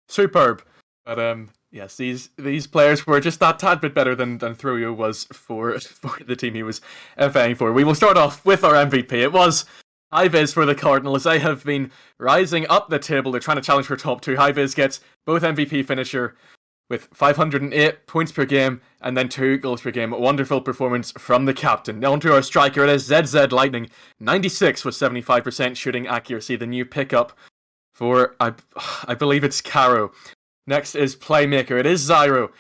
superb. But yes, these players were just that tad bit better than Throyo was for the team he was FAing for. We will start off with our MVP. It was High-Vis for the Cardinals. They have been rising up the table. They're trying to challenge for top 2. High-Vis gets both MVP finisher with 508 points per game and then 2 goals per game. A wonderful performance from the captain. Now onto our striker. It is ZZ Lightning. 96 with 75% shooting accuracy. The new pickup for, I believe it's Caro. Next is Playmaker. It is Zyro.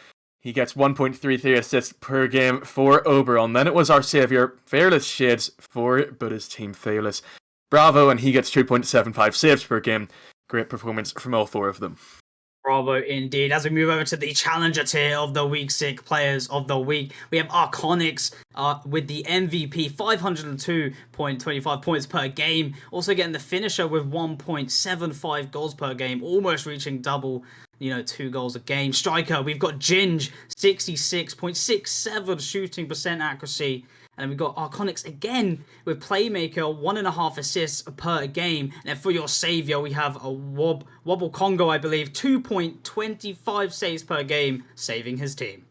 He gets 1.33 assists per game for Oberon. Then it was our saviour, Fearless Shades, for Buddha's team Fearless. Bravo, and he gets 2.75 saves per game. Great performance from all 4 of them. Bravo indeed. As we move over to the challenger tier of the week 6 players of the week, we have Arconyx with the MVP, 502.25 points per game. Also getting the finisher with 1.75 goals per game, almost reaching double, 2 goals a game. Striker, we've got Ginge, 66.67 shooting percent accuracy. And we've got Arconyx again with Playmaker, 1.5 assists per game. And for your saviour, we have a Wobble Congo, I believe, 2.25 saves per game, saving his team.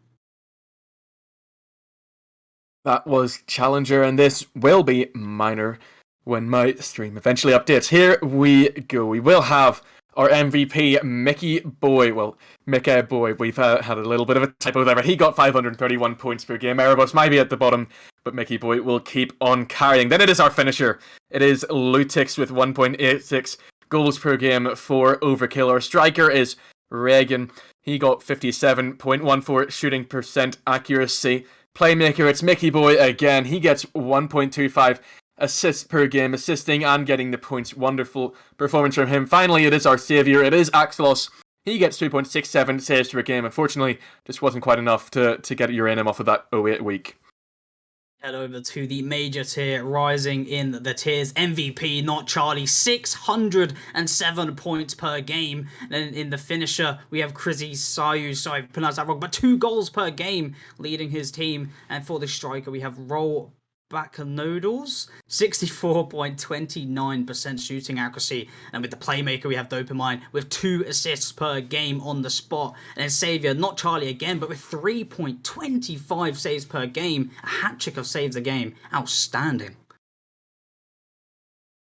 That was Challenger, and this will be minor when my stream eventually updates. Here we go. We will have our MVP, Mickey Boy. Well, Mickey Boy, we've had a little bit of a typo there, but he got 531 points per game. Erebus might be at the bottom, but Mickey Boy will keep on carrying. Then it is our finisher. It is Lutix with 1.86 goals per game for Overkill. Our striker is Reagan. He got 57.14 shooting percent accuracy. Playmaker, it's Mickey Boy again. He gets 1.25 assists per game, assisting and getting the points. Wonderful performance from him. Finally, it is our saviour. It is Axelos. He gets 3.67 saves per game. Unfortunately, just wasn't quite enough to get uranium off of that 08 week. Head over to the major tier, rising in the tiers. MVP, not Charlie, 607 points per game. Then in the finisher, we have Krizzy Sayu, sorry, I pronounced that wrong, but 2 goals per game, leading his team. And for the striker, we have Roll Noodles, 64.29% shooting accuracy. And with the Playmaker, we have Dopamine with 2 assists per game on the spot. And then Saviour, not Charlie again, but with 3.25 saves per game. A hat-trick of saves a game. Outstanding.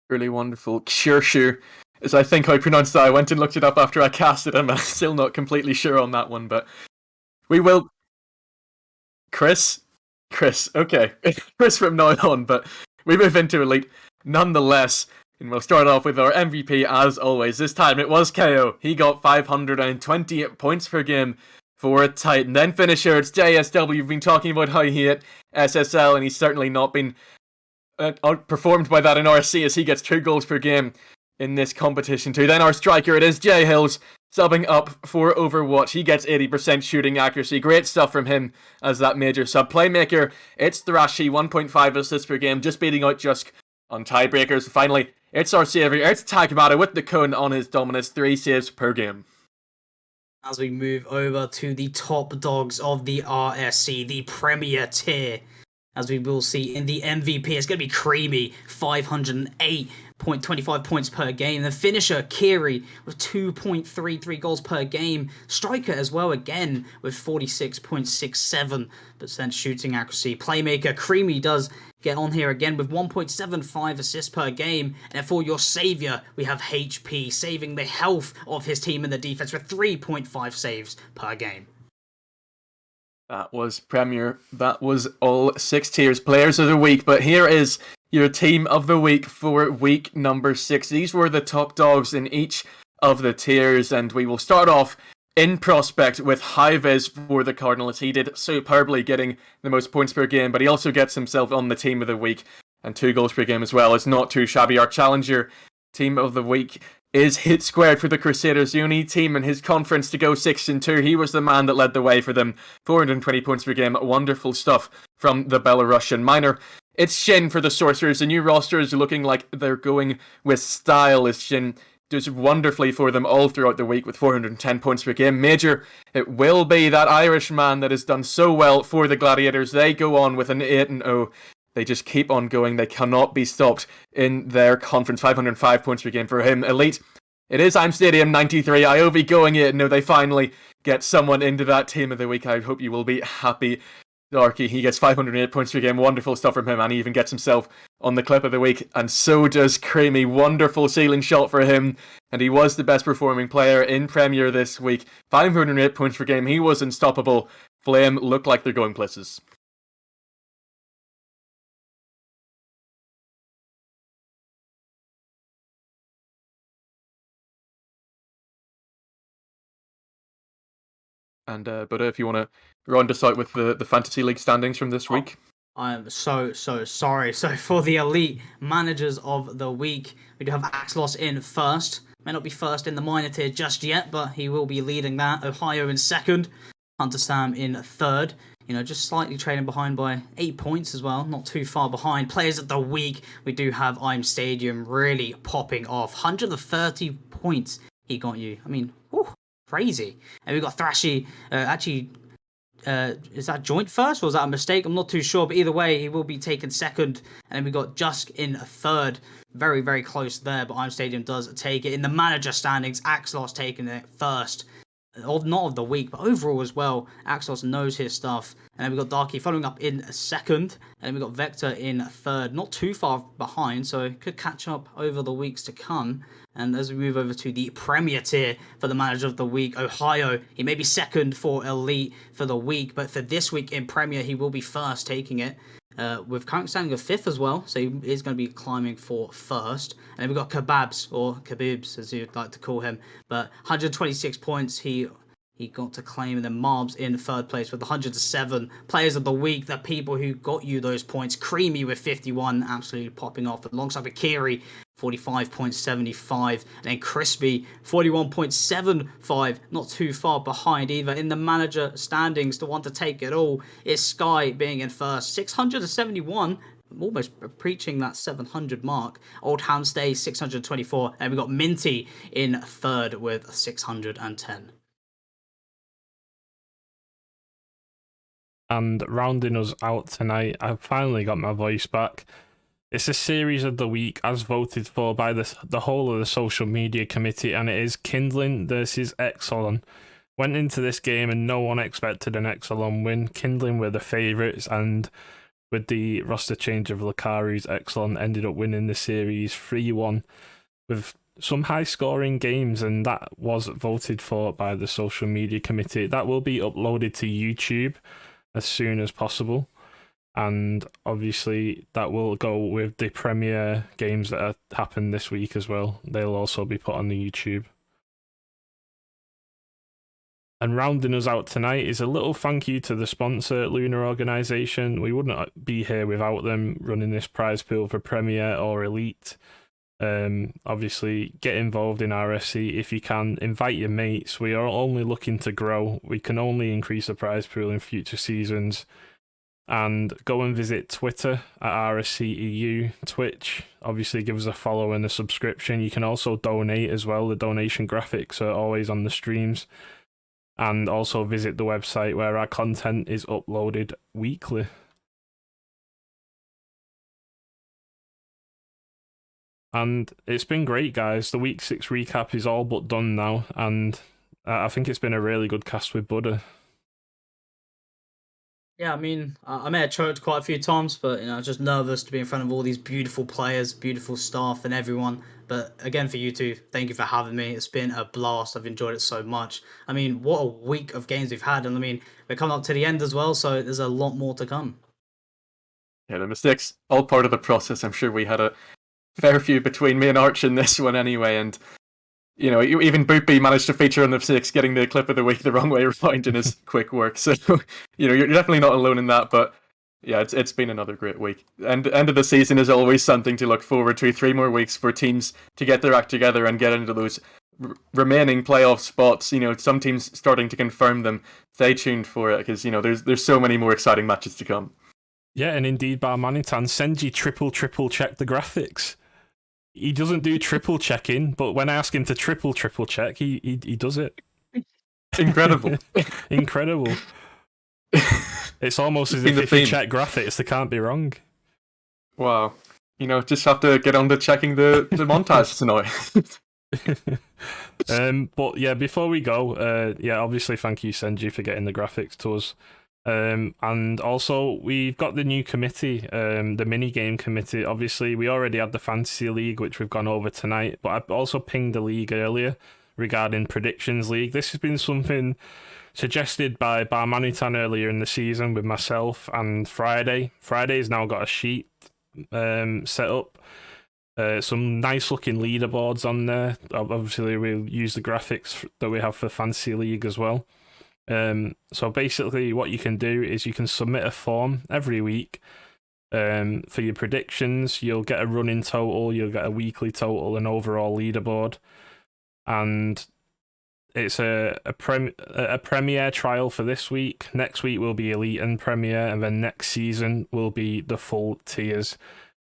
Really wonderful. Kshirshu, as I think I pronounced that. I went and looked it up after I casted him. I'm still not completely sure on that one, but we will... Chris, okay. Chris from now on, but we move into Elite nonetheless. And we'll start off with our MVP as always. This time it was KO. He got 520 points per game for a Titan. Then finisher, it's JSW. We've been talking about how he hit SSL, and he's certainly not been outperformed by that in RSC, as he gets 2 goals per game in this competition too. Then our striker, it is J Hills, subbing up for Overwatch. He gets 80% shooting accuracy. Great stuff from him as that major sub. Playmaker, it's Thrashy, 1.5 assists per game, just beating out Jusk on tiebreakers. Finally, it's our saviour, it's Tagmata with the Kun on his dominance, 3 saves per game. As we move over to the top dogs of the RSC, the Premier tier, as we will see in the MVP, it's going to be Creamy, 508.25 points per game. The finisher, Kiri, with 2.33 goals per game. Striker as well, again, with 46.67% shooting accuracy. Playmaker, Creamy does get on here again with 1.75 assists per game. And for your saviour, we have HP, saving the health of his team in the defense with 3.5 saves per game. That was Premier. That was all 6 tiers. Players of the week. But here is your team of the week for week number 6. These were the top dogs in each of the tiers. And we will start off in prospect with High-Vis for the Cardinals. He did superbly, getting the most points per game. But he also gets himself on the team of the week and 2 goals per game as well. It's not too shabby. Our challenger team of the week, is hit squared for the Crusaders, the only team in his conference to go 6-2. He was the man that led the way for them. 420 points per game. Wonderful stuff from the Belarusian miner. It's Shin for the Sorcerers. The new roster is looking like they're going with style, as Shin does wonderfully for them all throughout the week with 410 points per game. Major, it will be that Irish man that has done so well for the Gladiators. They go on with an 8-0. They just keep on going. They cannot be stopped in their conference. 505 points per game for him. Elite, it is I'm Stadium 93. IOV going 8-0. They finally get someone into that team of the week. I hope you will be happy. Darkie, he gets 508 points per game. Wonderful stuff from him, and he even gets himself on the clip of the week. And so does Creamy. Wonderful ceiling shot for him, and he was the best performing player in Premier this week. 508 points per game. He was unstoppable. Flame look like they're going places. And Buddha, if you want to round us out with the Fantasy League standings from this week. I'm so sorry. So for the elite managers of the week, we do have Axelos in first. May not be first in the minor tier just yet, but he will be leading that. Ohio in second. Hunter Sam in third. You know, just slightly trailing behind by 8 points as well. Not too far behind. Players of the week, we do have I'm Stadium really popping off. 130 points he got you. I mean, whew, crazy. And we've got Thrashy, is that joint first or was that a mistake? I'm not too sure, but either way, he will be taken second. And then we got Jusk in third. Very, very close there, but I'm Stadium does take it. In the manager standings, Axelos taking it first. Not of the week, but overall as well, Axelos knows his stuff. And then we got Darkie following up in second. And then we got Vector in third. Not too far behind, so could catch up over the weeks to come. And as we move over to the Premier tier for the manager of the week, Ohio, he may be second for Elite for the week, but for this week in Premier, he will be first taking it. With current standing of fifth as well, so he is going to be climbing for first. And then we've got Kebabs, or Khabibs as you'd like to call him, but 126 points he got to claim. And then Marbs in third place with 107. Players of the week, the people who got you those points. Creamy with 51, absolutely popping off, alongside with Kiri, 45.75, and then Crispy 41.75, not too far behind either. In the manager standings, the one to take it all is Sky being in first, 671, almost preaching that 700 mark. Old Hamstay 624, and we got Minty in third with 610. And rounding us out tonight, I've finally got my voice back. It's a series of the week as voted for by the whole of the social media committee, and it is Kindling versus Exelon. Went into this game and no one expected an Exelon win. Kindling were the favourites, and with the roster change of Lucaris, Exelon ended up winning the series 3-1 with some high scoring games, and that was voted for by the social media committee. That will be uploaded to YouTube as soon as possible. And obviously that will go with the Premier games that happened this week as well. They'll also be put on the YouTube. And rounding us out tonight is a little thank you to the sponsor, Lunar Organisation. We wouldn't be here without them running this prize pool for Premier or Elite. Obviously, get involved in RSC if you can. Invite your mates. We are only looking to grow. We can only increase the prize pool in future seasons. And go and visit Twitter at RSCEU, Twitch. Obviously, give us a follow and a subscription. You can also donate as well. The donation graphics are always on the streams. And also visit the website where our content is uploaded weekly. And it's been great, guys. The Week 6 recap is all but done now. And I think it's been a really good cast with Buddha. Yeah, I mean, I may have choked quite a few times, but I was just nervous to be in front of all these beautiful players, beautiful staff, and everyone. But again, for you two, thank you for having me. It's been a blast. I've enjoyed it so much. I mean, what a week of games we've had, and I mean, we're coming up to the end as well, so there's a lot more to come. Yeah, the mistakes all part of the process. I'm sure we had a fair few between me and Arch in this one anyway, and even Boopy managed to feature on the 6, getting the clip of the week the wrong way around in his quick work. So, you're definitely not alone in that. But Yeah, it's been another great week. And end of the season is always something to look forward to. 3 more weeks for teams to get their act together and get into those remaining playoff spots. Some teams starting to confirm them. Stay tuned for it because there's so many more exciting matches to come. Yeah, and indeed, Barmanitan, Senji triple check the graphics. He doesn't do triple checking, but when I ask him to triple check, he does it. Incredible. Incredible. It's almost as if you check graphics, they can't be wrong. Wow. Just have to get on to checking the montage tonight. But yeah, before we go, obviously thank you, Senji, for getting the graphics to us. And also we've got the new committee, the mini game committee. Obviously, we already had the fantasy league, which we've gone over tonight, but I've also pinged the league earlier regarding predictions league. This has been something suggested by Barmanitan earlier in the season with myself and Friday. Friday's now got a sheet set up. Some nice looking leaderboards on there. Obviously, we'll use the graphics that we have for Fantasy League as well. So basically, what you can do is you can submit a form every week for your predictions. You'll get a running total, you'll get a weekly total, and overall leaderboard. And it's a Premier trial for this week. Next week will be Elite and Premier, and then next season will be the full tiers.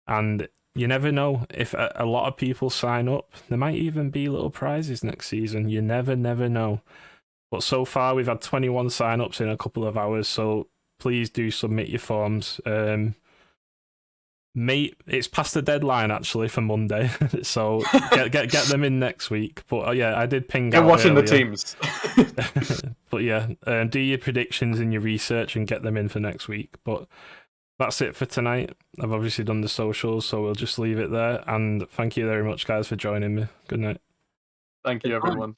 And you never know, if a lot of people sign up, there might even be little prizes next season. You never know. But so far, we've had 21 sign-ups in a couple of hours, so please do submit your forms. Mate, it's past the deadline actually for Monday, so get them in next week. But yeah, I did ping out watching earlier. The teams. But yeah, do your predictions and your research and get them in for next week. But that's it for tonight. I've obviously done the socials, so we'll just leave it there. And thank you very much, guys, for joining me. Good night. Thank you, everyone.